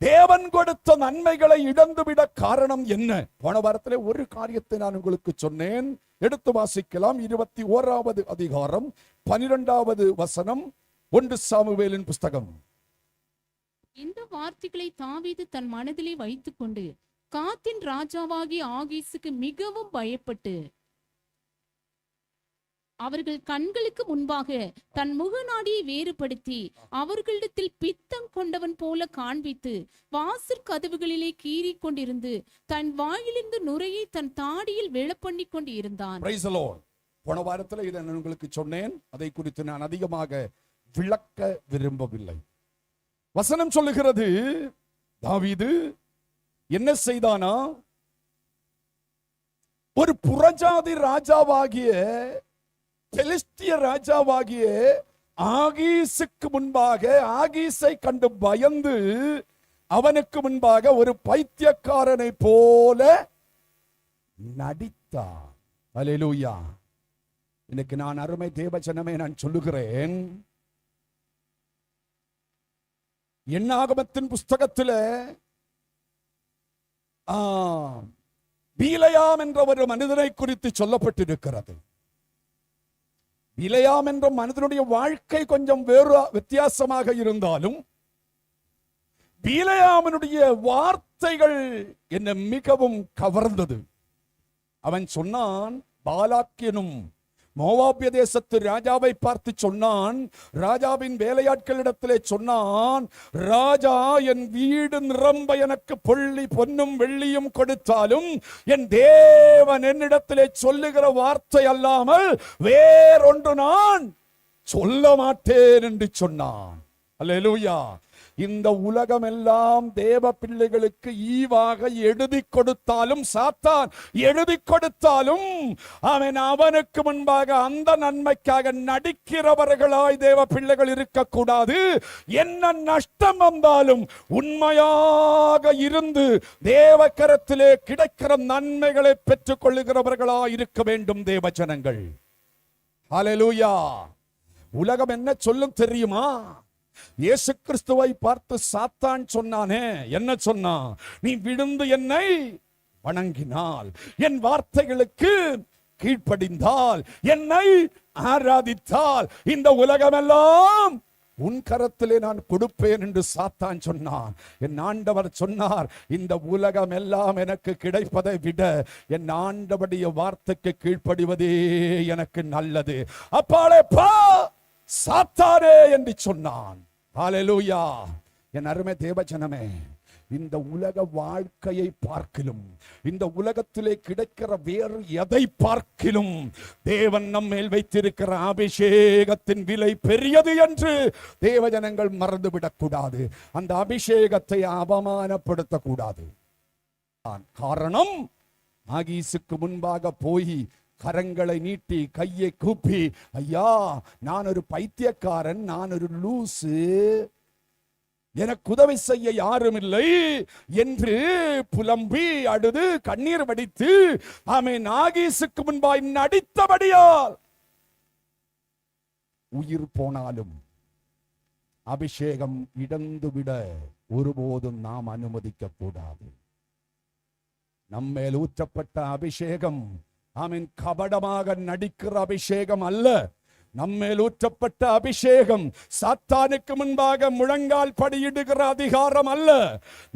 தேவன் கொடுத்த நன்மைகளை இழந்துவிட காரணம் என்ன? போன வாரத்திலே ஒரு காரியத்தை நான் உங்களுக்கு சொன்னேன். எடுத்து வாசிக்கலாம். 21வது அதிகாரம் 12வது வசனம் 1 சாமுவேலின் புஸ்தகம். இந்த வார்த்தைகளை தாவீது தன் மனதிலே வைத்துக் கொண்டு காத்தின் ராஜாவாகிய ஆகீசுக்கு மிகவும் பயப்பட்டு அவர்கள் கண்களுக்கு முன்பாக தன் முகநாடியை வேறுபடுத்தி அவர்களிடத்தில் பித்தம் கொண்டவன் போல காண்பித்து வாசற் கதவுகளிலே கீறி கொண்டிருந்து தன் வாயிலிருந்து நுரையை தன் தாடியில் விழப்பண்ணி கொண்டு இருந்தான். Praise the Lord. போன வாரத்தில் இதை நான் உங்களுக்கு சொன்னேன். அதை குறித்து நான் அதிகமாக விளக்க விரும்பவில்லை. வசனம் சொல்லுகிறது, தாவீது என்ன செய்தானா, ஒரு புறஜாதி ராஜாவாகிய பெலிஸ்திய ராஜாவாகிய ஆகீசுக்கு முன்பாக ஆகீஸை கண்டு பயந்து அவனுக்கு முன்பாக ஒரு பைத்தியக்காரனை போல நடித்தான். அல்லேலூயா. இன்னைக்கு நான் அருமை தேவஜனமே நான் சொல்லுகிறேன், என்னாகமத்தின் புஸ்தகத்தில் பீலையாம் என்ற ஒரு மனிதனை குறித்து சொல்லப்பட்டிருக்கிறது. பீலையாம் என்ற மனிதனுடைய வாழ்க்கை கொஞ்சம் வேறு வித்தியாசமாக இருந்தாலும் பீலையாமனுடைய வார்த்தைகள் என்னை மிகவும் கவர்ந்தது. அவன் சொன்னான், பாலாக் எனும் மோவாபிய தேசத்து ராஜாவை பார்த்து சொன்னான், ராஜாவின் வேலையாட்களிடத்திலே சொன்னான், ராஜா என் வீடு நிரம்ப எனக்கு பொள்ளி பொன்னும் வெள்ளியும் கொடுத்தாலும் என் தேவன் என்னிடத்திலே சொல்லுகிற வார்த்தை அல்லாமல் வேறொன்று நான் சொல்ல மாட்டேன் என்று சொன்னான். அல்லேலூயா. இந்த உலகம் எல்லாம் தேவ பிள்ளைகளுக்கு ஈவாக எழுதி கொடுத்தாலும், சாத்தான் எழுதி கொடுத்தாலும் அவனுக்கு முன்பாக அந்த நன்மைக்காக நடிக்கிறவர்களாய் தேவ பிள்ளைகள் இருக்கக்கூடாது. என்ன நஷ்டம் வந்தாலும் உண்மையாக இருந்து தேவ கரத்திலே கிடைக்கிற நன்மைகளை பெற்றுக் கொள்ளுகிறவர்களாய் இருக்க வேண்டும் தேவ ஜனங்கள். ஹல்லேலூயா. உலகம் என்ன சொல்லும் தெரியுமா? இயேசு கிறிஸ்துவை பார்த்து சாத்தான் சொன்னானே, என்ன சொன்னான்? நீ விழுந்து என்னை வணங்கினால், என் வார்த்தைகளுக்கு கீழ்ப்படிந்தால், என்னை ஆராதித்தால் இந்த உலகமெல்லாம் உன் கரத்திலே நான் கொடுப்பேன் என்று சாத்தான் சொன்னான். என் ஆண்டவர் சொன்னார், இந்த உலகம் எல்லாம் எனக்கு கிடைப்பதை விட என் ஆண்டவருடைய வார்த்தைக்கு கீழ்ப்படிவதே எனக்கு நல்லது. அப்பாலே பா சாத்தானே என்று சொன்னான். ஹல்லேலூயா. என் அருமை தேவஜனமே, இந்த உலக வாழ்க்கையை பார்க்கிலும், இந்த உலகத்திலே கிடைக்கிற வேறு எதை பார்க்கிலும் தேவன் நம்மேல் வைத்திருக்கிற அபிஷேகத்தின் விலை பெரியது என்று தேவஜனங்கள் மறந்துவிடக் கூடாது. அந்த அபிஷேகத்தை அவமானப்படுத்தக்கூடாது. காரணம், ஆகீசுக்கு முன்பாக போய் கரங்களை நீட்டி கையை கூப்பி, ஐயா நான் ஒரு பைத்தியக்காரன், நான் ஒரு லூசு, எனக்கு உதவி செய்ய யாரும் இல்லை என்று புலம்பி அழுது கண்ணீர் வடித்து ஆமென் ஆகீசுக்கு முன்பாய் நடித்தபடியால் உயிர் போனாலும் அபிஷேகம் இழந்துவிட ஒருபோதும் நாம் அனுமதிக்க கூடாது. நம்மேல் ஊற்றப்பட்ட அபிஷேகம் ஆமென் கபடமாக நடிக்கிற அபிஷேகம் அல்ல. நம்மேல் ஊற்றப்பட்ட அபிஷேகம் சாத்தானுக்கு முன்பாக முழங்கால் படியிடுகிற அதிகாரம் அல்ல.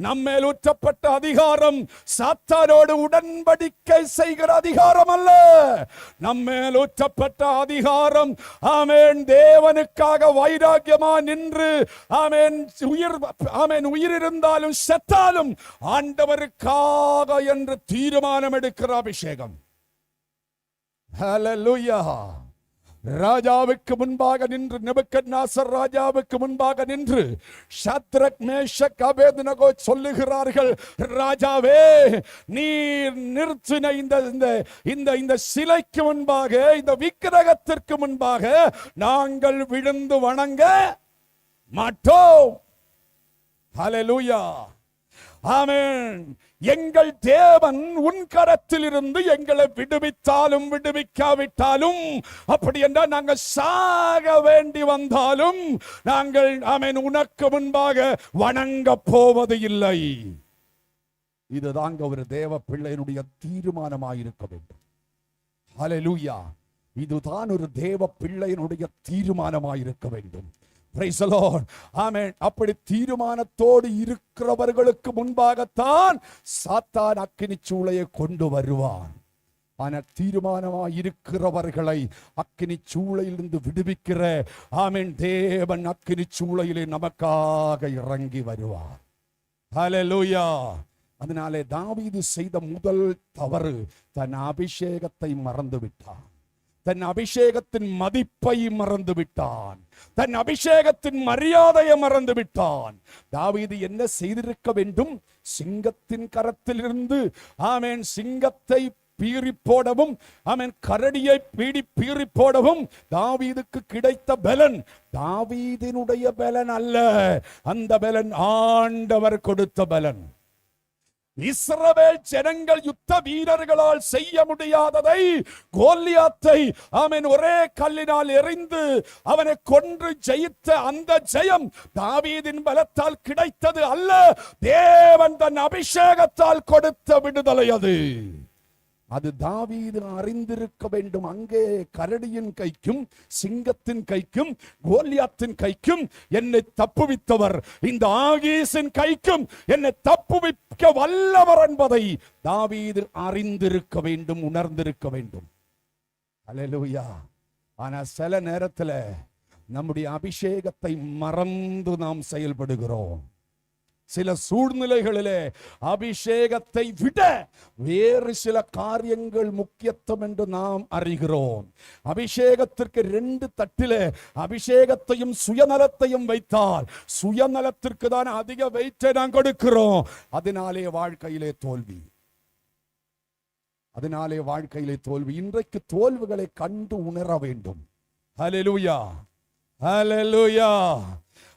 நம்மேல் ஊற்றப்பட்ட அதிகாரம் சாத்தானோடு உடன்படிக்கை செய்கிற அதிகாரம் அல்ல. நம்மேல் ஊற்றப்பட்ட அதிகாரம் ஆமென் தேவனுக்காக வைராக்கியமா நின்று ஆமென் உயிர் இருந்தாலும் செத்தாலும் ஆண்டவருக்காக என்று தீர்மானம் எடுக்கிற அபிஷேகம். ஹல்லேலூயா. ராஜாவுக்கு முன்பாக நின்று, நேபுக்கத்நேசர் ராஜாவுக்கு முன்பாக நின்று ஷத்ரக் மேஷக் அபேத்நேகோ சொல்லுகிறார்கள், ராஜாவே நீர் நிறுத்தின இந்த சிலைக்கு முன்பாக, இந்த விக்கிரகத்திற்கு முன்பாக நாங்கள் விழுந்து வணங்க மாட்டோம். ஹல்லேலூயா. ஆமென். எங்கள் தேவன் உன் கரத்தில் இருந்து எங்களை விடுவித்தாலும் விடுவிக்காவிட்டாலும், அப்படி என்றால் நாங்கள் சாக வேண்டி வந்தாலும் நாங்கள் ஆமென் உனக்கு முன்பாக வணங்க போவது இல்லை. இதுதாங்க ஒரு தேவ பிள்ளையினுடைய தீர்மானமாயிருக்க வேண்டும். ஹல்லேலூயா. இதுதான் ஒரு தேவ பிள்ளையினுடைய தீர்மானமாயிருக்க வேண்டும். Praise the Lord. ஆமென். அப்படி தீர்மானத்தோடு இருக்கிறவர்களுக்கு முன்பாகத்தான் சாத்தான் அக்கினி சூளையை கொண்டு வருவான். ஆனா தீர்மானமாய் இருக்கிறவர்களை அக்கினி சூளையிலிருந்து விடுவிக்கிற ஆமென் தேவன் அக்கினி சூளையிலே நமக்காக இறங்கி வருவார். ஹல்லேலூயா. அதனாலே தாவீது செய்த முதல் தவறு, தன் அபிஷேகத்தை மறந்து விட்டான். தன் அபிஷேகத்தின் மதிப்பை மறந்து விட்டான். தன் அபிஷேகத்தின் மரியாதையை மறந்து விட்டான். தாவீது என்ன செய்திருக்க வேண்டும்? சிங்கத்தின் கரத்திலிருந்து ஆமென் சிங்கத்தை பீறி போடவும் ஆமென் கரடியை பீறி போடவும் தாவீதுக்கு கிடைத்த பலன் தாவீதினுடைய பலன் அல்ல, அந்த பலன் ஆண்டவர் கொடுத்த பலன். இஸ்ரவேல் ஜனங்கள் யுத்த வீரர்களால் செய்ய முடியாததை, கோலியாத்தை ஆமென் ஒரே கல்லினால் எறிந்து அவனை கொன்று ஜெயித்த அந்த ஜெயம் தாவீதின் பலத்தால் கிடைத்தது அல்ல, தேவன் தன் அபிஷேகத்தால் கொடுத்த விடுதலை அது. அது தாவீது அறிந்திருக்க வேண்டும். அங்கே கரடியின் கைக்கும் சிங்கத்தின் கைக்கும் கோலியாத்தின் கைக்கும் என்னை தப்புவித்தவர் இந்த ஆகீசின் கைக்கும் என்னை தப்புவிக்க வல்லவர் என்பதை தாவீது அறிந்திருக்க வேண்டும், உணர்ந்திருக்க வேண்டும். அல்லேலூயா. ஆனா சில நேரத்துல நம்முடைய அபிஷேகத்தை மறந்து நாம் செயல்படுகிறோம். சில சூழ்நிலைகளிலே அபிஷேகத்தை விட வேறு சில காரியங்கள் முக்கியத்துவம் என்று நாம் அறிகிறோம். அபிஷேகத்திற்கு 2 தட்டிலே அபிஷேகத்தையும் சுயநலத்தையும் வைத்தால் சுயநலத்திற்கு தான் அதிக வெயிட்டை நாம் கொடுக்கிறோம். அதனாலே வாழ்க்கையிலே தோல்வி. இன்றைக்கு தோல்விகளை கண்டு உணர வேண்டும். ஹல்லேலூயா, ஹல்லேலூயா.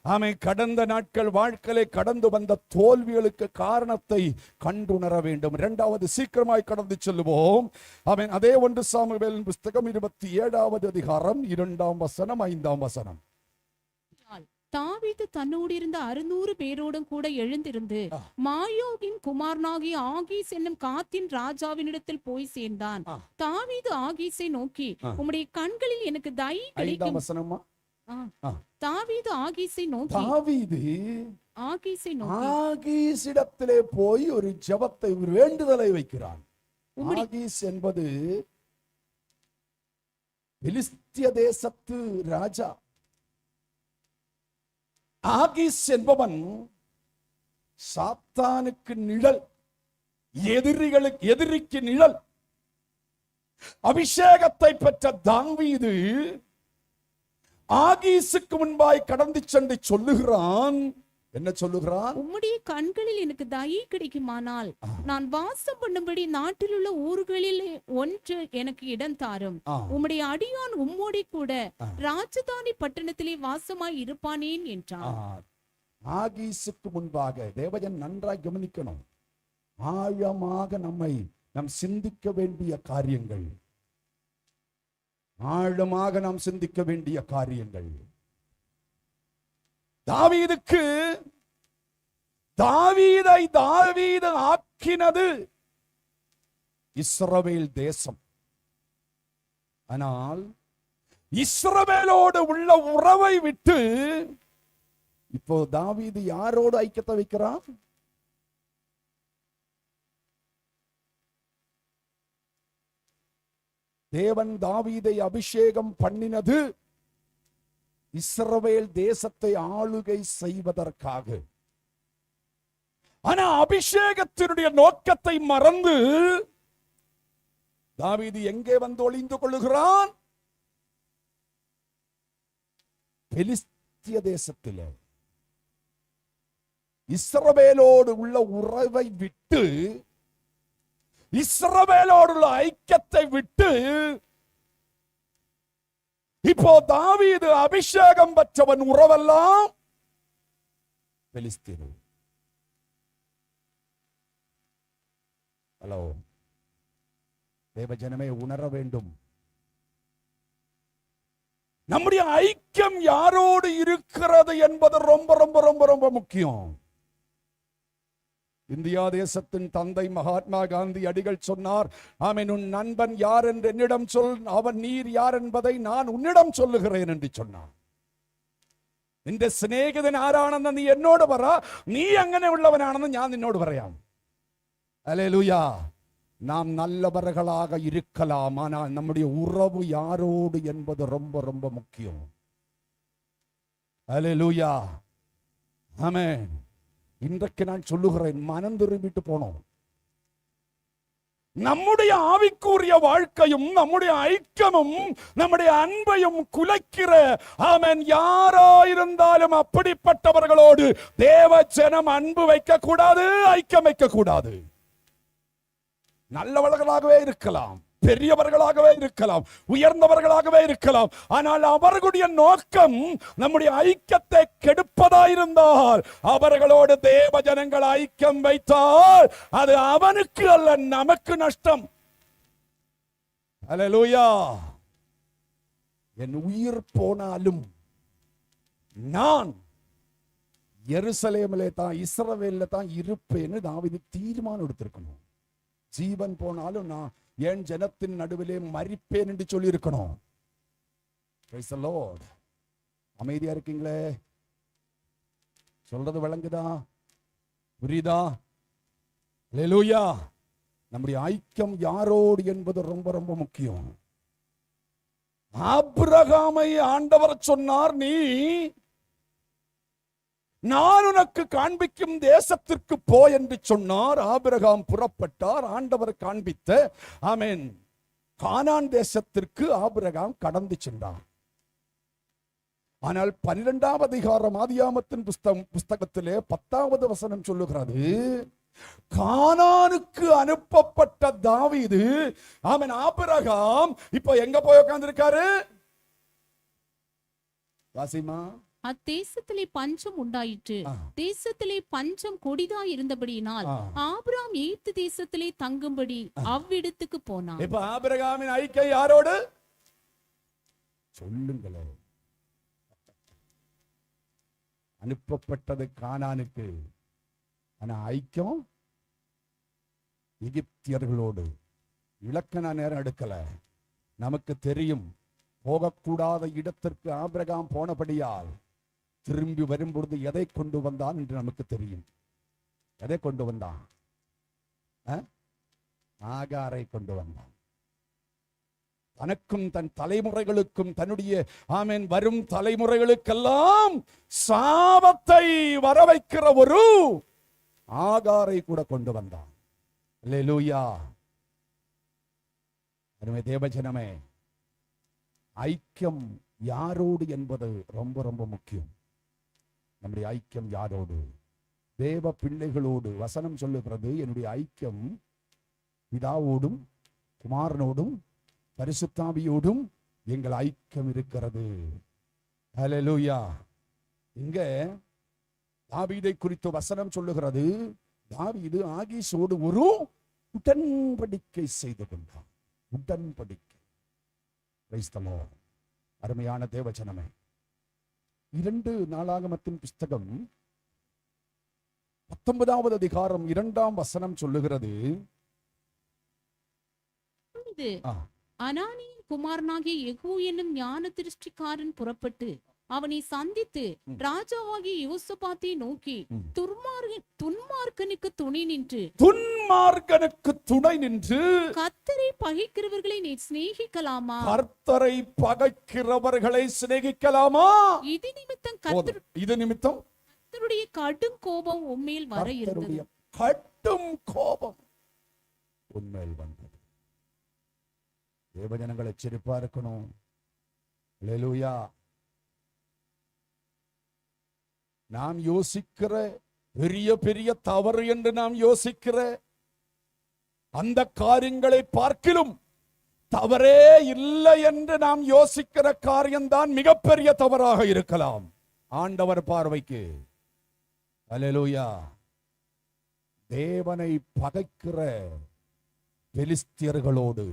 ஆமென். கடந்த நாட்கள் வாழ்க்கையிலே கடந்து வந்த தோல்விகளுக்கு காரணத்தை கண்டுணர வேண்டும். 2வது சீக்கிரமாய் கடந்து செல்லுவோம். ஆமென். அதே 1 சாமுவேலின் புஸ்தகம் 27வது அதிகாரம் 2ஆம் வசனம் 5ஆம் வசனம். தாவீது தன்னோடு இருந்த 600 பேரோடும் கூட எழுந்திருந்து மாயோகின் குமாரனாகிய ஆகீஸ் என்னும் காத்தின் ராஜாவினிடத்தில் போய் சேர்ந்தான். தாவீது ஆகீஸை நோக்கி, உம்முடைய கண்களில் எனக்கு தயை கிடைக்கும். 5ஆம் வசனமா? தாவீது ஆகீஸை நோக்கி ஆகீஸிடத்திலே போய் ஒரு ஜெபத்தை, ஒரு வேண்டுதலை வைக்கிறான். ஆகீஸ் என்பது பெலிஸ்திய தேசத்து ராஜா. ஆகீஸ் என்பவன் சாத்தானுக்கு நிழல், எதிரிக்கு நிழல். அபிஷேகத்தை பெற்ற தாவீது ஆகீசுக்கு முன்பாய் கடந்து சென்று சொல்லுகிறான். என்ன சொல்லுகிறான்? உம்முடைய கண்களில் எனக்கு தயை கிடைக்குமானால் நான் வாசம் பண்ணும்படி நாட்டில் உள்ள ஊர்களில் ஒன்று எனக்கு இடம் தாரும். உம்முடைய அடியான் உம்மோடி கூட ராஜதானி பட்டணத்திலே வாசமாய் இருப்பானேன் என்றான். ஆகீசுக்கு முன்பாக தேவஜன் நன்றாய் கவனிக்கணும். ஆழமாக நாம் சிந்திக்க வேண்டிய காரியங்கள், ஆழமாக நாம் சிந்திக்க வேண்டிய காரியங்கள். தாவீதுக்கு தாவீது ஆக்கினது இஸ்ரவேல் தேசம். ஆனால் இஸ்ரவேலோடு உள்ள உறவை விட்டு இப்போ தாவீது யாரோடு ஐக்கியத்தை வைக்கிறான்? தேவன் தாவீதை அபிஷேகம் பண்ணினது இஸ்ரவேல் தேசத்தை ஆளுகை செய்வதற்காக. ஆனா அபிஷேகத்தினுடைய நோக்கத்தை மறந்து தாவீது எங்கே வந்து ஒளிந்து கொள்ளுகிறான்? பெலிஸ்திய தேசத்திலே. இஸ்ரவேலோடு உள்ள உறவை விட்டு, இஸ்ரவேலோடு உள்ள ஐக்கியத்தை விட்டு இப்போ தாவீது அபிஷேகம் பெற்றவன் உறவெல்லாம் பெலிஸ்தீன். ஹலோ தேவஜனமே, உணர வேண்டும். நம்முடைய ஐக்கியம் யாரோடு இருக்கிறது என்பது ரொம்ப ரொம்ப ரொம்ப ரொம்ப முக்கியம். இந்தியா தேசத்தின் தந்தை மகாத்மா காந்தி அடிகள் சொன்னார், ஆமென், உன் நண்பன் யார் என்று என்னிடம் சொல், அவன் நீர் யார் என்பதை நான் உன்னிடம் சொல்லுகிறேன் என்று சொன்னான். നിന്റെ സ്നേഹിതൻ ആരാണെന്ന് നീ എന്നോട് പറ, നീ അങ്ങനെ ഉള്ളവനാണെന്ന് ഞാൻ നിന്നോട് പറയാം. ഹല്ലേലൂയ. நாம் நல்லவர்களாக இருக்கலாம், ஆனால் நம்முடைய உறவு யாரோடு என்பது ரொம்ப ரொம்ப முக்கியம். அல்லேலூயா, ஆமென். இன்றைக்கு நான் சொல்லுகிறேன், மனம் திரும்பிட்டு போனோம். நம்முடைய ஆவிக்குரிய வாழ்க்கையும் நம்முடைய ஐக்கியமும் நம்முடைய அன்பையும் குலைக்கிற ஆமென் யாராயிருந்தாலும் அப்படிப்பட்டவர்களோடு தேவ ஜனம் அன்பு வைக்க கூடாது, ஐக்கியம் வைக்க கூடாது. நல்லவர்களாகவே இருக்கலாம், பெரியவர்களாகவே இருக்கலாம், உயர்ந்தவர்களாகவே இருக்கலாம், ஆனால் அவர்களுடைய நோக்கம் நம்முடைய ஐக்கியத்தை கெடுப்பதாயிருந்தால், அவர்களோடு தேவ ஜனங்கள் ஐக்கியம் வைத்தால் அது அவனுக்கு அல்ல, நமக்கு நஷ்டம். அல்லேலூயா. என் உயிர் போனாலும் நான் எருசலேமிலே தான், இஸ்ரவேல்ல தான் இருப்பேன்னு தாவீது தீர்மானம் எடுத்திருக்கணும். ஜீவன் போனாலும் நான் என் ஜனத்தின் நடுவிலே மரிப்பேன் என்று சொல்லி இருக்கணும். Praise the Lord. அமைதியா இருக்கீங்களே? சொல்றது விளங்குதா? புரியுதா? அல்லேலூயா. நம்முடைய ஐக்கியம் யாரோடு என்பது ரொம்ப ரொம்ப முக்கியம். ஆபிரகாமை ஆண்டவர் சொன்னார், நீ நான் உனக்கு காண்பிக்கும் தேசத்திற்கு போ என்று சொன்னார். ஆபிரகாம் புறப்பட்டார். ஆண்டவர் காண்பித்த ஆமென் கானான் தேசத்திற்கு ஆபிரகாம் கடந்து சென்றார். ஆனால் 12ஆம் அதிகாரம் ஆதியாகமத்தின் புஸ்தகத்திலே 10வது வசனம் சொல்லுகிறது, கானானுக்கு அனுப்பப்பட்ட தாவீது ஆமென் ஆபிரகாம் இப்ப எங்க போய் உட்கார்ந்திருக்காரு? வாசிமா. அத்தேசத்திலே பஞ்சம் உண்டாயிற்று. தேசத்திலே பஞ்சம் கொடிதாய் இருந்தபடியினால் ஆபிரகாம் எகிப்து தேசத்திலே தங்கும்படி அவ்விடத்துக்கு போனான். இப்ப ஆபிரகாமின் ஐக்கியம் யாரோடு? சொல்லுங்களே. அனுப்பப்பட்டது கானானுக்கு, ஆனா ஐக்கியம் எகிப்தியர்களோடு. இலக்கண நேரம் எடுக்கல, நமக்கு தெரியும். போகக்கூடாத இடத்திற்கு ஆபிரகாம் போனபடியால் திரும்பி வரும்பொழுது எதை கொண்டு வந்தான் என்று நமக்கு தெரியும். எதை கொண்டு வந்தான்? ஆகாரை கொண்டு வந்தான். தனக்கும் தன் தலைமுறைகளுக்கும் தன்னுடைய ஆமென் வரும் தலைமுறைகளுக்கெல்லாம் சாபத்தை வர வைக்கிற ஒரு ஆகாரை கூட கொண்டு வந்தான். அல்லேலூயா. அருமை தேவஜனமே, ஐக்கியம் யாரோடு என்பது ரொம்ப ரொம்ப முக்கியம். நம்முடைய ஐக்கியம் யாரோடு? தேவ பிள்ளைகளோடு. வசனம் சொல்லுகிறது, என்னுடைய ஐக்கியம் பிதாவோடும் குமாரனோடும் பரிசுத்தாவியோடும் எங்கள் ஐக்கியம் இருக்கிறது. ஹல்லேலூயா. இங்க தாவீதை குறித்து வசனம் சொல்லுகிறது, தாவீது ஆகீசோடு ஒரு உடன்படிக்கை செய்து கொண்டான். உடன்படிக்கை. Praise the Lord. அருமையான தேவஜனமே, 2 நாளாகமத்தின் புஸ்தகம் 19வது அதிகாரம் 2ஆம் வசனம் சொல்லுகிறது, அனானியின் குமாரனாகிய யெகூ என்னும் ஞான திருஷ்டிக்காரன் புறப்பட்டு அவனை சந்தித்து ராஜாவாகிய யோசபாத்தை நோக்கி, துன்மார்க்கனுக்கு துணை நின்று கர்த்தரை பகைக்கிறவர்களை நீ சிநேகிக்கலாமா? கர்த்தரை பகைக்கிறவர்களை சிநேகிக்கலாமா? இது நிமித்தம் கர்த்தருடைய கடும் கோபம் உம்மேல் வர இருந்தது. கடும் கோபம் உம்மேல் வந்தது. தேவஜனங்கள் எச்சரிப்பா இருக்கணும். அல்லேலூயா. நாம் யோசிக்கிற பெரிய பெரிய தவறு என்று நாம் யோசிக்கிற அந்த காரியங்களை பார்க்கிலும் தவறே இல்லை என்று நாம் யோசிக்கிற காரியம்தான் மிகப்பெரிய தவறாக இருக்கலாம் ஆண்டவர் பார்வைக்கு. அல்லேலூயா. தேவனை பகைக்கிற பெலிஸ்தியர்களோடு,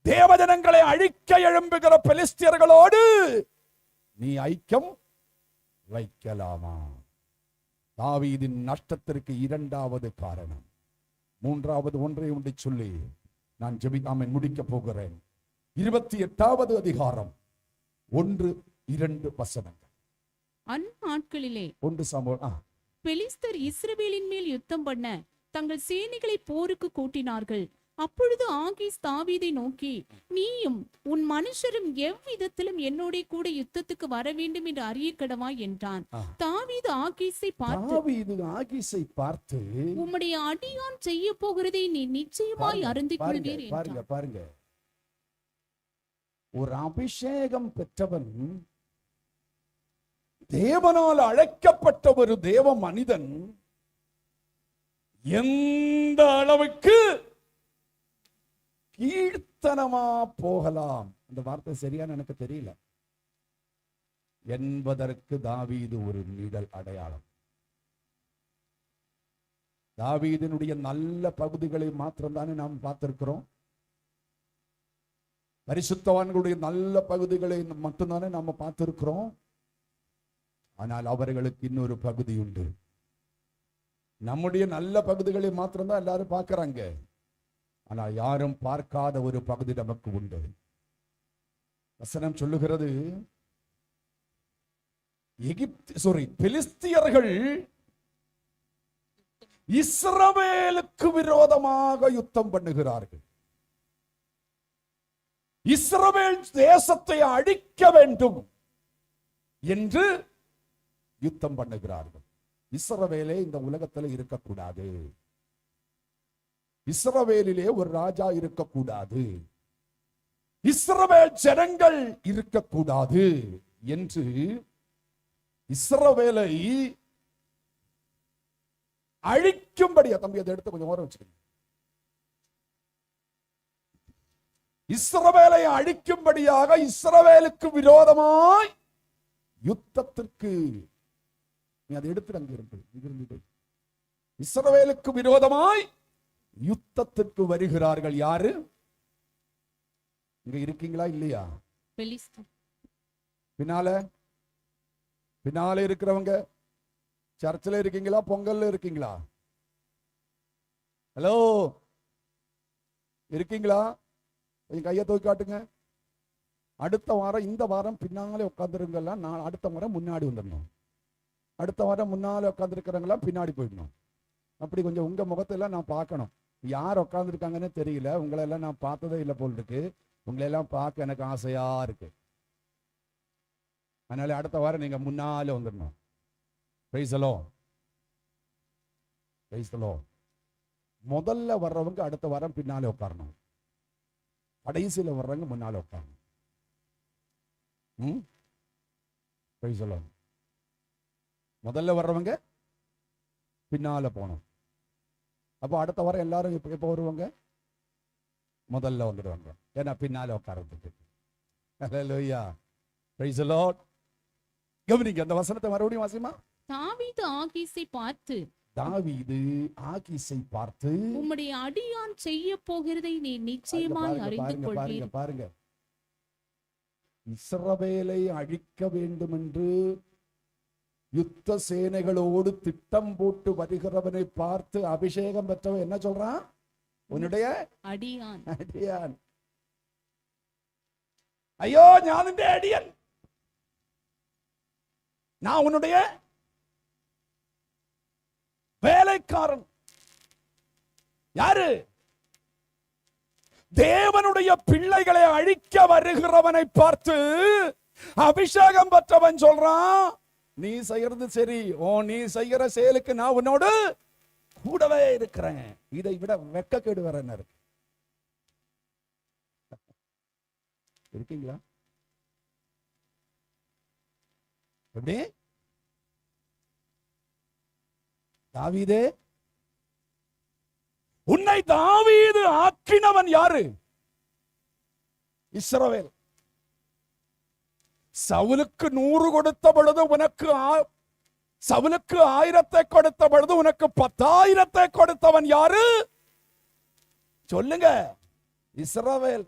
தேவஜனங்களை அழிக்க எழும்புகிற பெலிஸ்தியர்களோடு நீ ஐக்கியம் வைக்கலாமா? தாவீதின் நஷ்டத்திற்கு 2வது காரணம். 3வது ஒன்றை ஒன்றை சொல்லி நான் ஜெபிக்காமல் முடிக்க போகிறேன். 28வது அதிகாரம் 1-2 வசனங்கள். அந்நாட்களிலே 1 சாமுவேல் பெலிஸ்தர் இஸ்ரவேலின் மேல் யுத்தம் பண்ண தங்கள் சேனைகளை போருக்கு கூட்டினார்கள். அப்பொழுது ஆகீஸ் தாவீதை நோக்கி, நீயும் உன் மனுஷரும் எவ்விதத்திலும் என்னோட கூட யுத்தத்துக்கு வர வேண்டும் என்று அறிய கடவா என்றான். தாவீது ஆகீஸை பார்த்து, உம்முடைய அடியான் செய்ய போகிறதை நீ நிச்சயமாய் அறிந்து கொள்வீர் என்றான். பாருங்க, ஒரு அபிஷேகம் பெற்றவன், தேவனால் அழைக்கப்பட்ட ஒரு தேவ மனிதன் எந்த அளவுக்கு கீழ்த்தனமா போகலாம், இந்த வார்த்தை சரியான எனக்கு தெரியல என்பதற்கு தாவீது ஒரு நிழல் அடையாளம். தாவீதினுடைய நல்ல பகுதிகளை மாத்திரம்தானே நாம் பார்த்திருக்கிறோம். பரிசுத்தவான்களுடைய நல்ல பகுதிகளை மட்டும்தானே நாம பார்த்திருக்கிறோம். ஆனால் அவர்களுக்கு இன்னொரு பகுதி உண்டு. நம்முடைய நல்ல பகுதிகளை மாத்திரம்தான் எல்லாரும் பார்க்கறாங்க. ஆனா யாரும் பார்க்காத ஒரு பகுதி நமக்கு உண்டு. வசனம் சொல்லுகிறது, பெலிஸ்தியர்கள் இஸ்ரவேலுக்கு விரோதமாக யுத்தம் பண்ணுகிறார்கள். இஸ்ரவேல் தேசத்தை அழிக்க வேண்டும் என்று யுத்தம் பண்ணுகிறார்கள். இஸ்ரவேலே இந்த உலகத்தில் இருக்கக்கூடாது, இஸ்ரவேலிலே ஒரு ராஜா இருக்கக்கூடாது, இஸ்ரவேல் ஜனங்கள் இருக்கக்கூடாது என்று இஸ்ரவேலை அழிக்கும்படியா, தம்பி அதை எடுத்து கொஞ்சம் ஓரம் வச்சுக்கணும், இஸ்ரவேலை அழிக்கும்படியாக இஸ்ரவேலுக்கு விரோதமாய் யுத்தத்திற்கு, நீ அதை எடுத்து அங்க இருந்து இஸ்ரவேலுக்கு விரோதமாய் யுத்தத்திற்கு வருகிறார்கள். யாரு? இங்க இருக்கீங்களா இல்லையா? பின்னால இருக்கிறவங்க சர்ச்சில் இருக்கீங்களா, பொங்கல்ல இருக்கீங்களா? ஹலோ, இருக்கீங்களா? கொஞ்சம் கையை தூக்கி காட்டுங்க. அடுத்த வாரம், இந்த வாரம் பின்னாலே உட்காந்துருங்கெல்லாம் நான் அடுத்த வாரம் முன்னாடி வந்துடணும். அடுத்த வாரம் முன்னாலே உட்காந்துருக்கிறவங்களாம் பின்னாடி போயிடணும். அப்படி கொஞ்சம் உங்க முகத்தெல்லாம் நான் பார்க்கணும். யார் உட்காந்துருக்காங்கன்னு தெரியல, உங்களெல்லாம் நான் பார்த்ததே இல்லை போல் இருக்கு. உங்களெல்லாம் பார்க்க எனக்கு ஆசையா இருக்கு. அதனால அடுத்த வாரம் நீங்க முன்னாலே வந்துடணும். Praise the Lord, praise the Lord. முதல்ல வர்றவங்க அடுத்த வாரம் பின்னாலே உட்காரணும், கடைசியில வர்றவங்க முன்னாலே உட்காரணும். Praise the Lord. முதல்ல வர்றவங்க பின்னால போகணும். அப்போ அடுத்த வாரம் எல்லாரும் எப்போ வருவாங்க? முதல்ல வந்துடுவாங்க, ஏன்னா பின்னால உட்கார்றதுக்கு. ஹல்லேலூயா, பிரைஸ் தி லார்ட். கவனிங்க அந்த வசனத்தை மறுபடியும் வாசிமா. தாவீது ஆகீஸை பார்த்து, உம்முடைய அடியான் செய்ய போகிறதை நீ நிச்சயமாய் அறிந்து கொள்வீர். பாருங்க, இஸ்ரவேலை அழிக்க வேண்டும் என்று யுத்த சேனைகளோடு திட்டம் போட்டு வருகிறவனை பார்த்து அபிஷேகம் பெற்றவன் என்ன சொல்றான்? உன்னுடைய அடியான். ஐயோ, ஞான் നിന്റെ அடியன், நான் உன்னுடைய வேலைக்காரன். யாரு? தேவனுடைய பிள்ளைகளை அழிக்க வருகிறவனை பார்த்து அபிஷேகம் பெற்றவன் சொல்றான், நீ செய்யறது சரி, நீ செய்கிற செயலுக்கு நான் உன்னோடு கூடவே இருக்கிறேன். இதை விட வெட்கக்கேடு வேற என்ன இருக்கு? இருக்கீங்களா? எப்படி? தாவீதே, உன்னை தாவீது ஆக்கினவன் யாரு? இஸ்ரவேல். சவுலுக்கு 100 கொடுத்த பொழுது உனக்கு, சவுலுக்கு 1000 கொடுத்த பொழுது உனக்கு 10,000 கொடுத்தவன் யாரு? சொல்லுங்க. இஸ்ரவேல்.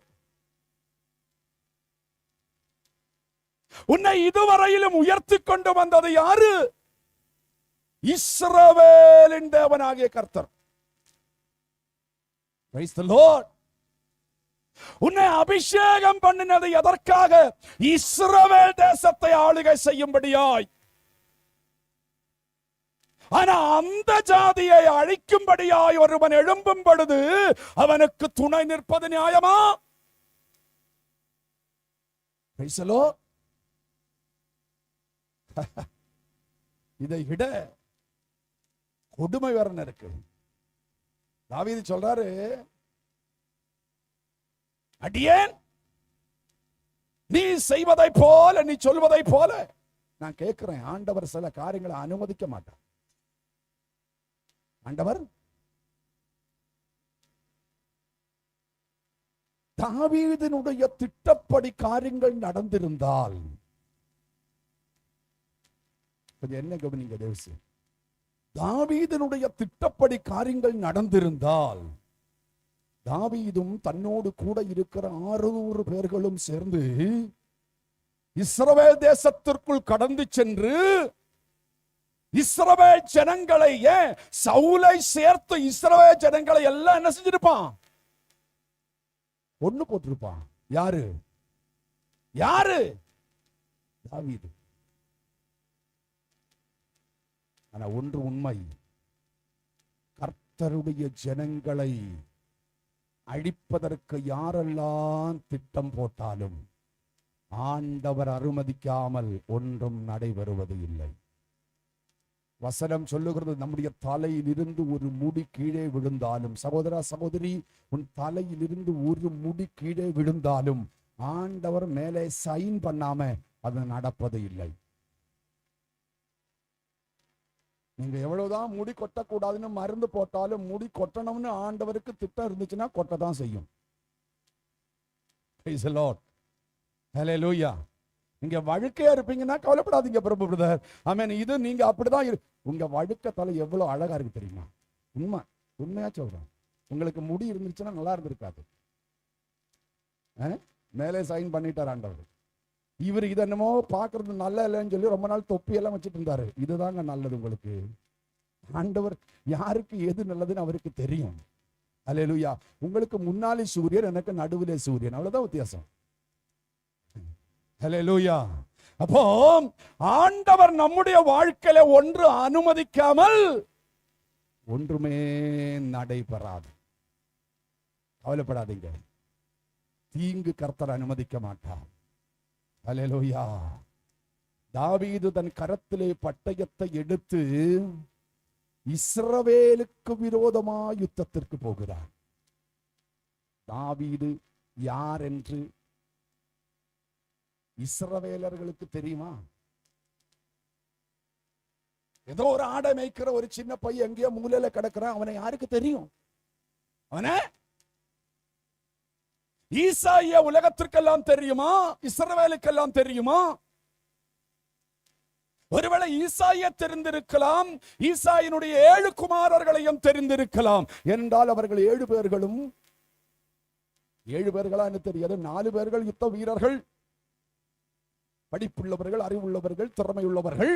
உன்னை இதுவரையிலும் உயர்த்தி கொண்டு வந்தது யாரு? இஸ்ரவேலின் தேவனாகிய கர்த்தர். Praise the Lord. உன்னை அபிஷேகம் பண்ணினது எதற்காக? இஸ்ரவேல் தேசத்தை ஆளுகை செய்யும்படியாய். ஆனா அந்த ஜாதியை அழிக்கும்படியாய் ஒருவன் எழும்பும் பொழுது அவனுக்கு துணை நிற்பது நியாயமா? பேசலோ இதை விட கொடுமை வேற இருக்கு. தாவீது சொல்றாரு, அடியேன் நீ செய்வதை போல, நீ சொல்வதை போல. நான் கேட்கிறேன், ஆண்டவர் சில காரியங்களை அனுமதிக்க மாட்டார். ஆண்டவர் தாவீதினுடைய திட்டப்படி காரியங்கள் நடந்திருந்தால், கொஞ்சம் என்ன கவனிங்க தேவசி, தாவீதினுடைய திட்டப்படி காரியங்கள் நடந்திருந்தால் தாவீதும் தன்னோடு கூட இருக்கிற 600 பேர்களும் சேர்ந்து இஸ்ரவேல் தேசத்திற்குள் கடந்து சென்று இஸ்ரவேல் ஜனங்களை, சவுலை சேர்த்து இஸ்ரவேல் ஜனங்களை எல்லாம் என்ன செஞ்சிருப்பான்? ஒண்ணு போட்டிருப்பான். யாரு யாரு? தாவீது. ஆனா ஒன்று உண்மை, கர்த்தருடைய ஜனங்களை அழிப்பதற்கு யாரெல்லாம் திட்டம் போட்டாலும் ஆண்டவர் அனுமதிக்காமல் ஒன்றும் நடைபெறுவது இல்லை. வசனம் சொல்லுகிறது, நம்முடைய தலையிலிருந்து ஒரு முடி கீழே விழுந்தாலும், சகோதரா சகோதரி, உன் தலையிலிருந்து ஒரு முடி கீழே விழுந்தாலும் ஆண்டவர் மேலே சைன் பண்ணாம அது நடப்பது இல்லை. நீங்க எவ்வளவுதான் முடி கொட்டக்கூடாதுன்னு மருந்து போட்டாலும் முடி கொட்டணும்னு ஆண்டவருக்கு திட்டம் இருந்துச்சுன்னா கொட்டதான் செய்யும். Praise the Lord. Hallelujah. நீங்க வழுக்கையா இருப்பீங்கன்னா கவலைப்படாதீங்க பிரபு பிரதர். ஆமென். இது நீங்க அப்படிதான் உங்க வழுக்க தலை எவ்வளவு அழகா இருக்கு தெரியுமா? உண்மையா சொல்றேன். உங்களுக்கு முடி இருந்துச்சுன்னா நல்லா இருந்திருக்காது. மேலே சைன் பண்ணிட்டார் ஆண்டவர். இவர் இது என்னமோ பாக்குறது நல்ல இல்லைன்னு சொல்லி ரொம்ப நாள் தொப்பி எல்லாம் வச்சுட்டு இருந்தாரு. இதுதாங்க நல்லது உங்களுக்கு. ஆண்டவர் யாருக்கு எது நல்லதுன்னு அவருக்கு தெரியும். அல்லேலூயா. உங்களுக்கு முன்னாலே சூரியன், எனக்கு நடுவிலே சூரியன், அவ்வளவுதான் வித்தியாசம். அல்லேலூயா. அப்போ ஆண்டவர் நம்முடைய வாழ்க்கையில ஒன்று அனுமதிக்காமல் ஒன்றுமே நடைபெறாது. கவலைப்படாதீங்க, தீங்கு கர்த்தர் அனுமதிக்க மாட்டார். அல்லேலூயா. தாவீது தன் கரத்திலே பட்டயத்தை எடுத்து இஸ்ரவேலுக்கு விரோதமாய் யுத்தத்திற்கு போகிறார். தாவீது யார் என்று இஸ்ரவேலர்களுக்கு தெரியுமா? ஏதோ ஒரு ஆடை மேய்க்கிற ஒரு சின்ன பையன் எங்கேயோ மூலையில கிடக்கிறான். அவனை யாருக்கு தெரியும்? அவனை ஈசாய உலகத்திற்கெல்லாம் தெரியுமா? இஸ்ரவேலுக்கெல்லாம் தெரியுமா? ஒருவேளை ஈசாய தெரிந்திருக்கலாம், ஈசாயினுடைய 7 குமாரர்களையும் தெரிந்திருக்கலாம். என்றால் அவர்கள் 7 பேர்களும் 7 பேர்களா என்று தெரியாது. 4 பேர்கள் யுத்த வீரர்கள், படிப்புள்ளவர்கள், அறிவுள்ளவர்கள், திறமையுள்ளவர்கள்.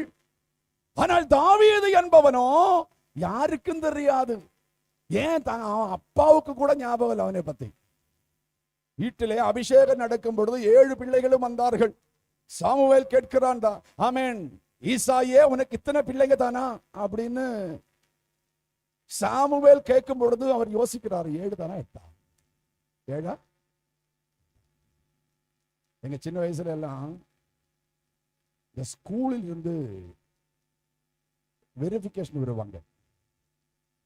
ஆனால் தாவீது என்பவனோ யாருக்கும் தெரியாது. ஏன் அப்பாவுக்கு கூட ஞாபகம் இல்லை அவனை பத்தி. வீட்டிலே அபிஷேகம் நடக்கும் பொழுது 7 பிள்ளைகளும் வந்தார்கள். சாமுவேல் கேட்கிறான், ஆமென், ஈசாயே உனக்கு இத்தனை பிள்ளைங்க தானா அப்படின்னு சாமுவேல் கேட்கும் பொழுது அவர் யோசிக்கிறார், 7 தானா 8? 7? எங்க சின்ன வயசுல எல்லாம் இந்த ஸ்கூலில் இருந்து வெரிஃபிகேஷன் வருவாங்க.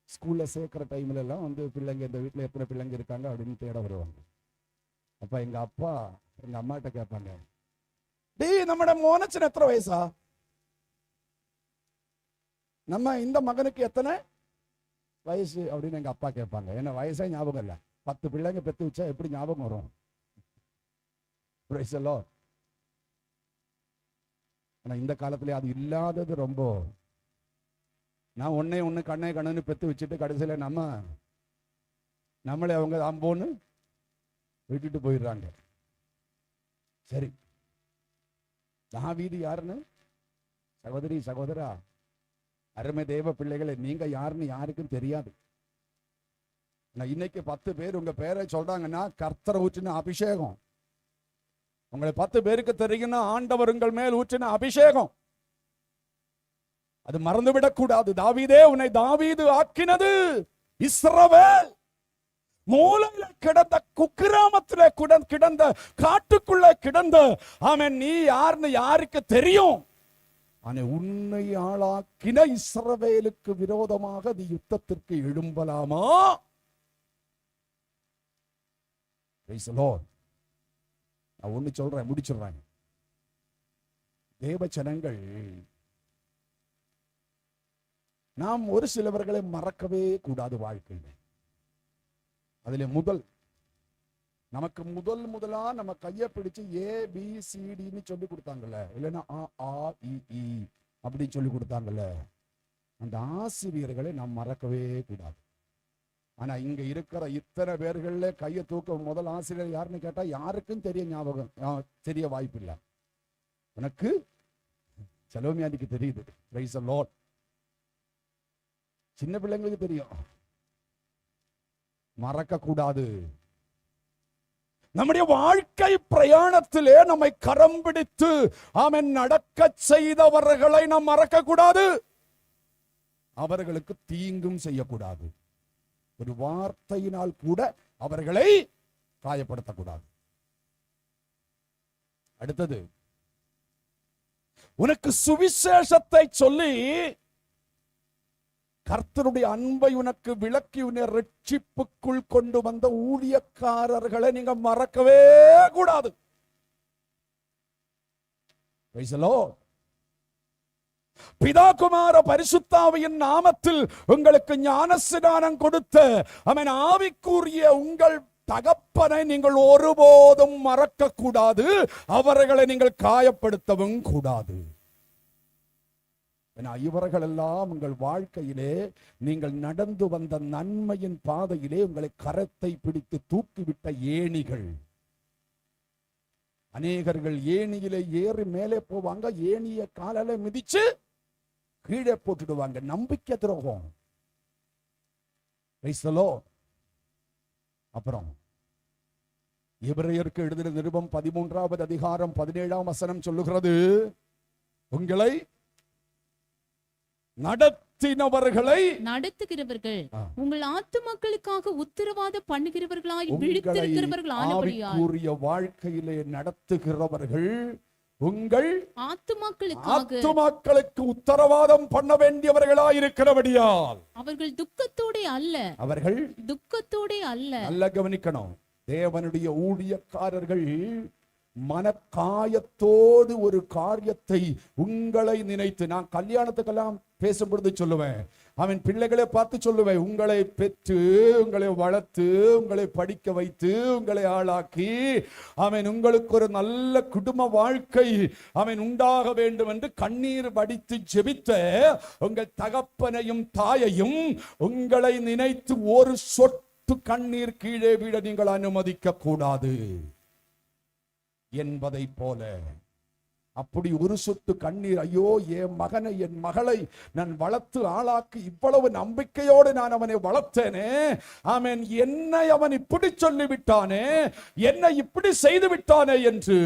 ஸ்கூல்ல சேர்க்கிற டைம்ல எல்லாம் வந்து பிள்ளைங்க இந்த வீட்டுல எத்தனை பிள்ளைங்க இருக்காங்க அப்படின்னு தேட வருவாங்க. அப்ப எங்க அப்பா எங்க அம்மாட்ட கேட்பாங்க, டேய் நம்மட மோனச்சன் எத்தனை வயசா? நம்ம இந்த மகனுக்கு எத்தனை வயசு அப்படின்னு எங்க அப்பா கேட்பாங்க. என்ன வயசே ஞாபகம் இல்லை. 10 பிள்ளைங்க பெத்து வச்சா எப்படி ஞாபகம் வரும்? ஆனா இந்த காலத்துல அது இல்லாதது ரொம்ப. நான் ஒண்ணு கண்ணே கண்ணுன்னு பெத்து வச்சுட்டு கடைசியில நம்மளே அவங்க அம்போன்னு விட்டுட்டு போயிடுறாங்க. சரி, தாவீது யாருன்னு சகோதரி சகோதரா, அருமை தேவ பிள்ளைகளை, நீங்க யாருன்னு யாருக்கும் தெரியாது. இன்னைக்கு 10 பேர் உங்க பேரை சொல்றாங்கன்னா கர்த்தர் ஊற்றின அபிஷேகம். உங்களை 10 பேருக்கு தெரியும்னா ஆண்டவர் உங்கள் மேல் ஊற்றின அபிஷேகம். அது மறந்துவிடக் கூடாது. தாவீதே, உன்னை தாவீது ஆக்கினது இஸ்ரவேல். மூலையில கிடந்த குக்கிராமத்திலே கிடந்த காட்டுக்குள்ள கிடந்த ஆமென் நீ யாருன்னு யாருக்கு தெரியும்? ஆனா உன்னை ஆளாக்கின இஸ்ரவேலுக்கு விரோதமாக நீ யுத்தத்திற்கு எழும்பலாமா? Praise the Lord. நான் ஒண்ணு சொல்றேன், முடிச்சிடுறேன். தேவ ஜனங்கள் நாம் ஒரு சிலவர்களை மறக்கவே கூடாது வாழ்க்கையில். அதுல நமக்கு முதலா நம்ம கையை பிடிச்சு ABCDன்னு சொல்லி கொடுத்தாங்கல்ல, இல்லைன்னா AAEE அப்படின்னு சொல்லி கொடுத்தாங்கல்ல, அந்த ஆசிரியர்களை நாம் மறக்கவே கூடாது. ஆனா இங்க இருக்கிற இத்தனை பேர்கள்ல கையை தூக்க முதல் ஆசிரியர் யாருன்னு கேட்டா யாருக்கும் தெரிய வாய்ப்பு இல்லை. உனக்கு செலவுமியாண்டிக்கு தெரியுது. Praise the Lord. சின்ன பிள்ளைங்களுக்கு தெரியும். மறக்க கூடாது. நம்முடைய வாழ்க்கை பிரயாணத்திலே நம்மை கரம் பிடித்து ஆமென் நடக்க செய்தவர்களை நாம் மறக்க கூடாது. அவர்களுக்கு தீங்கும் செய்யக்கூடாது. ஒரு வார்த்தையினால் கூட அவர்களை காயப்படுத்தக்கூடாது. அடுத்தது, உனக்கு சுவிசேஷத்தை சொல்லி கர்த்தருடைய அன்பை உனக்கு விளக்கி உன்னை ரட்சிப்புக்குள் கொண்டு வந்த ஊழியக்காரர்களை நீங்க மறக்கவே கூடாது. Praise the Lord. பிதா குமார பரிசுத்தாவியின் நாமத்தில் உங்களுக்கு ஞானஸ்நானம் கொடுத்த அவன் ஆவிக்குரிய உங்கள் தகப்பனை நீங்கள் ஒருபோதும் மறக்க கூடாது. அவர்களை நீங்கள் காயப்படுத்தவும் கூடாது. இவர்கள் எல்லாம் உங்கள் வாழ்க்கையிலே நீங்கள் நடந்து வந்த நன்மையின் பாதையிலே உங்களை கரத்தை பிடித்து தூக்கிவிட்ட ஏணிகள். அநேகர்கள் ஏணியிலே ஏறி மேலே போவாங்க, ஏணிய காலால மிதிச்சு கீழே போட்டுடுவாங்க. நம்பிக்கை துரோகம். அப்புறம் எபிரேயருக்கு எழுதின நிருபம் 13வது அதிகாரம் 17ஆம் வசனம் சொல்லுகிறது, உங்களை நடத்துகிறவர்கள் உங்கள் ஆத்துமக்களுக்காக உத்தரவாத பண்ணுகிறவர்களாய் விழித்திருக்கிறவர்கள் ஆனபடியால் வாழ்க்கையிலே நடத்துகிறவர்கள் உங்கள் ஆத்துமக்களுக்கு உத்தரவாதம் பண்ண வேண்டியவர்களாய் இருக்கிறபடியால் அவர்கள் துக்கத்தோட அல்ல. நல்ல கவனிக்கணும். தேவனுடைய ஊழியக்காரர்கள் மனக்காயத்தோடு ஒரு காரியத்தை உங்களை நினைத்து, நான் கல்யாணத்துக்கெல்லாம் பேசும்பொழுது சொல்லுவேன், அவன் பிள்ளைகளை பார்த்து சொல்லுவேன், உங்களை பெற்று உங்களை வளர்த்து உங்களை படிக்க வைத்து உங்களை ஆளாக்கி அவன் உங்களுக்கு ஒரு நல்ல குடும்ப வாழ்க்கை அவன் உண்டாக வேண்டும் என்று கண்ணீர் வடித்து ஜெபித்த உங்கள் தகப்பனையும் தாயையும் உங்களை நினைத்து ஒரு சொட்டு கண்ணீர் கீழே விட நீங்கள் அனுமதிக்க கூடாது என்பதை போல, அப்படி ஒரு சொட்டு கண்ணீர், ஐயோ என் மகனை என் மகளை நான் வளர்த்து ஆளாக்கி இவ்வளவு நம்பிக்கையோடு நான் அவனை வளர்த்தேனே, ஆமென், என்னை அவன் இப்படி சொல்லிவிட்டானே, என்னை இப்படி செய்து விட்டானே என்று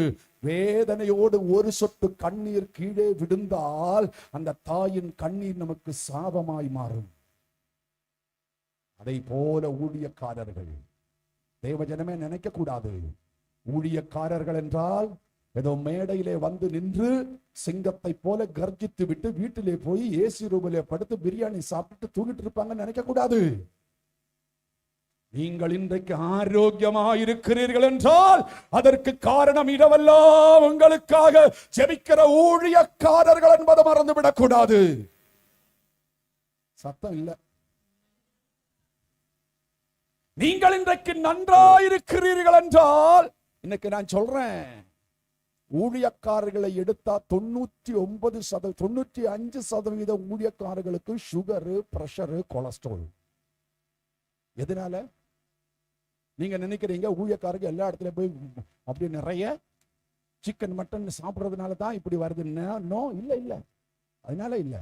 வேதனையோடு ஒரு சொட்டு கண்ணீர் கீழே விழுந்தால் அந்த தாயின் கண்ணீர் நமக்கு சாபமாய் மாறும். அதை போல ஊழியக்காரர்கள் தேவஜனமே நினைக்க கூடாது. ஊழியக்காரர்கள் என்றால் ஏதோ மேடையிலே வந்து நின்று சிங்கத்தை போல கர்ஜித்து விட்டு வீட்டிலே போய் ஏசி ரூமிலே படுத்து பிரியாணி சாப்பிட்டு தூங்கிட்டு இருப்பாங்கன்னு நினைக்க கூடாது. நீங்கள் இன்றைக்கு ஆரோக்கியமாயிருக்கிறீர்கள் என்றால் அதற்கு காரணம் இடவெல்லாம் உங்களுக்காக ஜெபிக்கிற ஊழியக்காரர்கள் என்பதை மறந்துவிடக் கூடாது. சத்தம் இல்ல. நீங்கள் இன்றைக்கு நன்றாயிருக்கிறீர்கள் என்றால், இன்னைக்கு நான் சொல்றேன், ஊழியக்காரர்களை எடுத்தா 95% ஊழியக்காரர்களுக்கு சுகரு, பிரஷரு, கொலஸ்ட்ரால். எதனால? நீங்க நினைக்கிறீங்க ஊழியக்காரர்கள் எல்லா இடத்துல போய் அப்படி நிறைய சிக்கன் மட்டன் சாப்பிடுறதுனால தான் இப்படி வருதுன்னா, நோ, இல்ல இல்ல, அதனால இல்ல.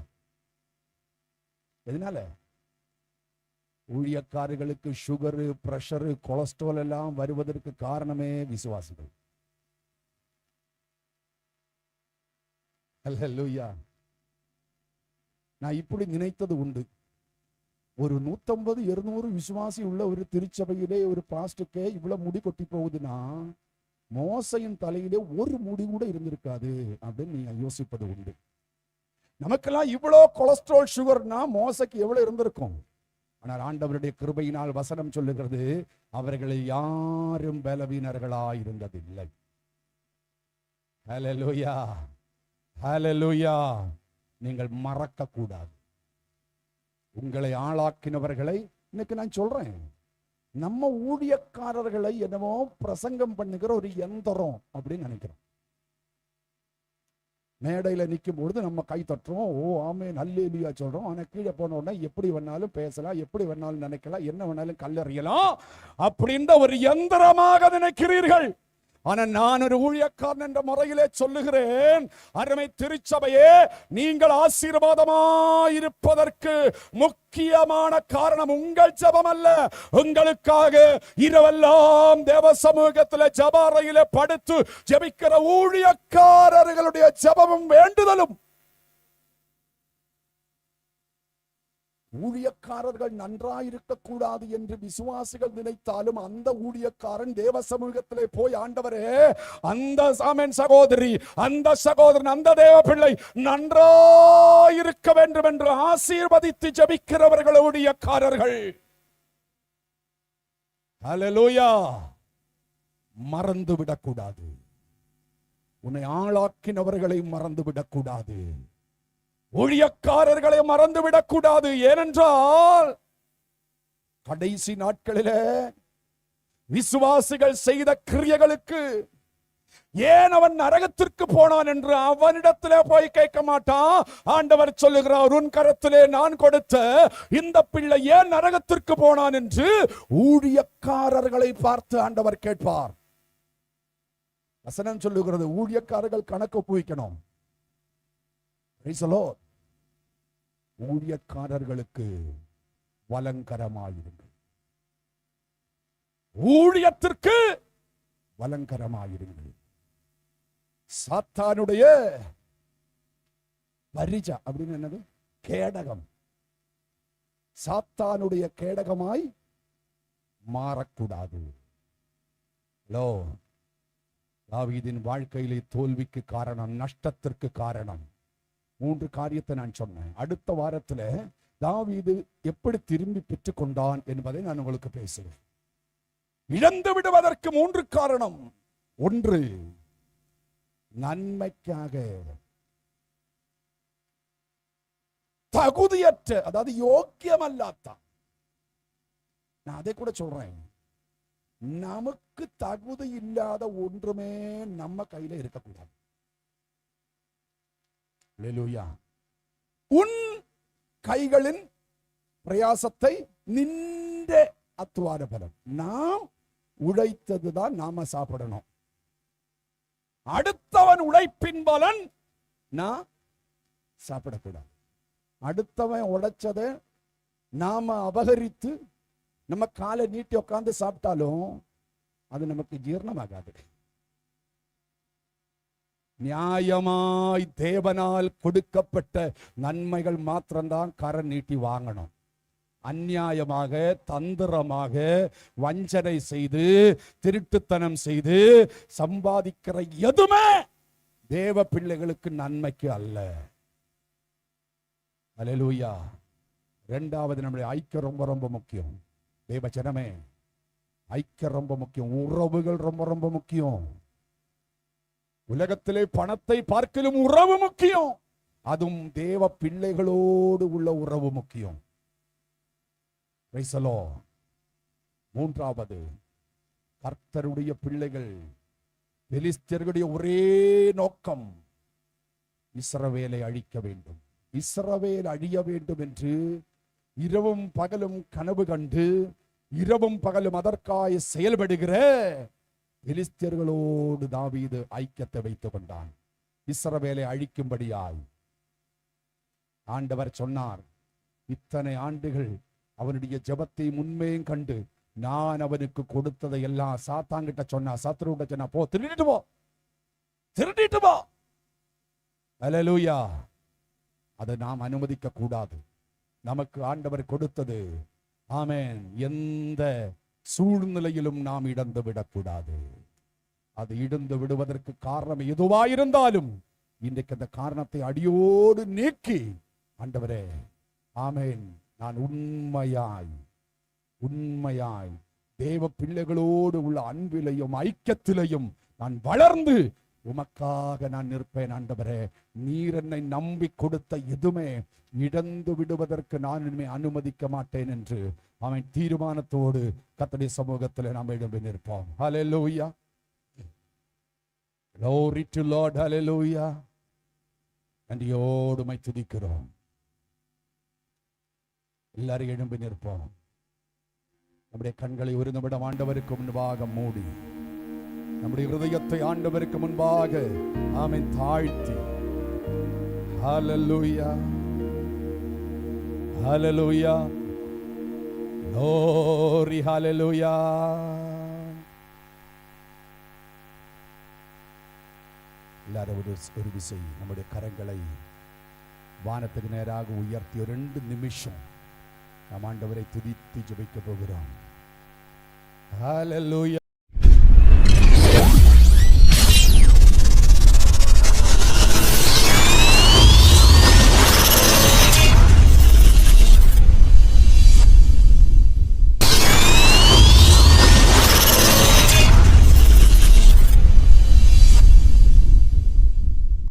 எதனால? ஊழியக்காரர்களுக்கு சுகரு, பிரஷரு, கொலஸ்ட்ரால் எல்லாம் வருவதற்கு காரணமே விசுவாசிகள். அல்லேலூயா. நான் இப்படி நினைத்தது உண்டு. ஒரு 150-200 விசுவாசி உள்ள ஒரு திருச்சபையிலே ஒரு பாஸ்டுக்கே இவ்வளவு முடி கொட்டி போகுதுன்னா மோசையின் தலையிலே ஒரு முடி கூட இருந்திருக்காது அப்படின்னு நீங்க யோசிப்பது உண்டு. நமக்கெல்லாம் இவ்வளோ கொலஸ்ட்ரால் சுகர்னா மோசைக்கு எவ்வளவு இருந்திருக்கும். ஆனால் ஆண்டவருடைய கிருபையினால் வசனம் சொல்லுகிறது, அவர்களில் யாரும் பலவீனர்களாய் இருந்ததில்லை. ஹல்லேலூயா, ஹல்லேலூயா. நீங்கள் மறக்க கூடாது. உங்களை ஆளாக்கினவர்களை இன்னைக்கு நான் சொல்றேன். நம்ம ஊழியக்காரர்களை என்னமோ பிரசங்கம் பண்ணுகிற ஒரு யந்திரம் அப்படின்னு நினைக்கிறோம். மேடையில நிற்கும் பொழுது நம்ம கை தட்டுறோம், ஓ ஆமென் அல்லேலூயா சொல்றோம். ஆனா கீழே போன உடனே எப்படி வேணாலும் பேசலாம், எப்படி வேணாலும் நினைக்கலாம், என்ன வேணாலும் கல்லறியலாம் அப்படின்ற ஒரு யந்திரமாக நினைக்கிறீர்கள். ஆனா நான் ஒரு ஊழியக்காரன் என்ற முறையிலே சொல்லுகிறேன், அருமை திருச்சபையே, நீங்கள் ஆசீர்வாதமாயிருப்பதற்கு முக்கியமான காரணம் உங்கள் ஜெபம் அல்ல. உங்களுக்காக இரவெல்லாம் தேவ சமூகத்தில் ஜெப அறையிலே படுத்து ஜெபிக்கிற ஊழியக்காரர்களுடைய ஜெபமும் வேண்டுதலும். ஊழியக்காரர்கள் நன்றாயிருக்க கூடாது என்று விசுவாசிகள் நினைத்தாலும் அந்த ஊழியக்காரன் தேவ சமூகத்திலே போய், ஆண்டவரே அந்த ஆமென் சகோதரி, அந்த சகோதரன், அந்த தேவ பிள்ளை நன்றாயிருக்க வேண்டும் என்று ஆசீர்வதித்து ஜெபிக்கிறவர்கள் ஊழியக்காரர்கள். ஹல்லேலூயா. மறந்து விடக்கூடாது. உன்னை ஆளாக்கினவர்களை மறந்து விடக்கூடாது. ஊழியக்காரர்களை மறந்துவிடக் கூடாது. ஏனென்றால் கடைசி நாட்களிலே விசுவாசிகள் செய்த கிரியைகளுக்கு ஏன் அவன் நரகத்திற்கு போனான் என்று அவனிடத்திலே போய் கேட்க மாட்டான். ஆண்டவர் சொல்லுகிறார், உன் கரத்திலே நான் கொடுத்த இந்த பிள்ளை ஏன் நரகத்திற்கு போனான் என்று ஊழியக்காரர்களை பார்த்து ஆண்டவர் கேட்பார். வசனம் சொல்லுகிறது, ஊழியக்காரர்கள் கணக்கு ஒப்புவிக்கணும். ஊழியக்காரர்களுக்கு வலங்கரமாயிருங்கள். ஊழியத்திற்கு வலங்கரமாயிருங்கள். சாத்தானுடைய பரிஜா அப்படின்னு என்னது? கேடகம். சாத்தானுடைய கேடகமாய் மாறக்கூடாது. தாவீதின் வாழ்க்கையிலே தோல்விக்கு காரணம், நஷ்டத்திற்கு காரணம் 3 காரியத்தை நான் சொன்னேன். அடுத்த வாரத்தில் தாவீது எப்படி திரும்பி பெற்றுக் கொண்டான் என்பதை நான் உங்களுக்கு பேசுவேன். இழந்து விடுவதற்கு 3 காரணம். 1, நன்மைக்காக தகுதியற்ற, அதாவது யோக்கியமல்லாதான். நான் அதை கூட சொல்றேன், நமக்கு தகுதி இல்லாத ஒன்றுமே நம்ம கையில இருக்கக்கூடாது. அல்லேலூயா. உன் கைகளின் பிரயாசத்தை நின்ற அத்துவார பலம். நாம் உழைத்ததுதான் நாம சாப்பிடணும். அடுத்தவன் உழைப்பின் பலன் நான் சாப்பிடக்கூடாது. அடுத்தவன் உழைச்சதை நாம அபகரித்து நம்ம காலை நீட்டி உட்கார்ந்து சாப்பிட்டாலும் அது நமக்கு ஜீரணமாகாது. நியாயமாய் தேவனால் கொடுக்கப்பட்ட நன்மைகள் மாத்திரம்தான் கரம் நீட்டி வாங்கணும். அநியாயமாக, தந்திரமாக, வஞ்சனை செய்து, திருட்டுத்தனம் செய்து சம்பாதிக்கிற எதுவுமே தேவ பிள்ளைகளுக்கு நன்மைக்கு அல்ல. அல்லேலூயா. 2வது, நம்முடைய ஐக்கியம் ரொம்ப ரொம்ப முக்கியம். தேவ ஜனமே, ஐக்கியம் ரொம்ப முக்கியம். உறவுகள் ரொம்ப ரொம்ப முக்கியம். உலகத்திலே பணத்தை பார்க்கலும் உறவு முக்கியம். அதுவும் தேவ பிள்ளைகளோடு உள்ள உறவு முக்கியம். 3வது, கர்த்தருடைய பிள்ளைகள், பெலிஸ்தர்களுடைய ஒரே நோக்கம் இஸ்ரவேலை அழிக்க வேண்டும். இஸ்ரவேல் அழிய வேண்டும் என்று இரவும் பகலும் கனவு கண்டு இரவும் பகலும் அதற்காக செயல்படுகிற பெலிஸ்தர்களோடு தாவீது ஐக்கியத்தை வைத்துக் கொண்டான். இஸ்ரவேலை அழிக்கும்படியாய் ஆண்டவர் சொன்னார். இத்தனை ஆண்டுகள் அவனுடைய ஜெபத்தை முன்மையும் கண்டு நான் அவனுக்கு கொடுத்ததை எல்லாம் சாத்தாங்கிட்ட சொன்னா, சத்ருகிட்ட சொன்னா, போ திருடிட்டு போ. அல்லேலூயா. அதை நாம் அனுமதிக்க கூடாது. நமக்கு ஆண்டவர் கொடுத்தது, ஆமென், எந்த சூழ்நிலையிலும் நாம் இழந்து விடக்கூடாது. அது இழந்து விடுவதற்கு காரணம் எதுவாயிருந்தாலும் இன்றைக்கு அந்த காரணத்தை அடியோடு நீக்கி, ஆண்டவரே, ஆமென், நான் உண்மையாய் தேவ பிள்ளைகளோடு உள்ள அன்பிலையும் ஐக்கியத்திலையும் நான் வளர்ந்து உமக்காக நான் நிற்பேன். ஆண்டவரே, நீர் என்னை நம்பி கொடுத்த எதுவுமே இழந்து விடுவதற்கு நான் இனிமே அனுமதிக்க மாட்டேன் என்று அவன் தீர்மானத்தோடு கர்த்தருடைய சமூகத்தில் நாம் எழும்பி நிற்போம். ஹல்லேலூயா, glory to Lord, ஹல்லேலூயா. நன்றியோடு உம்மை துதிக்கிறோம். எல்லாரும் எழும்பி நிற்போம். நம்முடைய கண்களை ஒரு நிமிடம் ஆண்டவருக்கு முன்பாக மூடி, நம்முடைய இருதயத்தை ஆண்டவருக்கு முன்பாக ஆமென் தாழ்த்தி, ஹல்லேலூயா, ஹல்லேலூயா, glory, ஹல்லேலூயா. எல்லாரும் ஒரு விசை நம்முடைய கரங்களை வானத்துக்கு நேராக உயர்த்தி 2 நிமிஷம் நாம் ஆண்டவரை துதித்து ஜெபிக்க போகிறோம். ஹல்லேலூயா.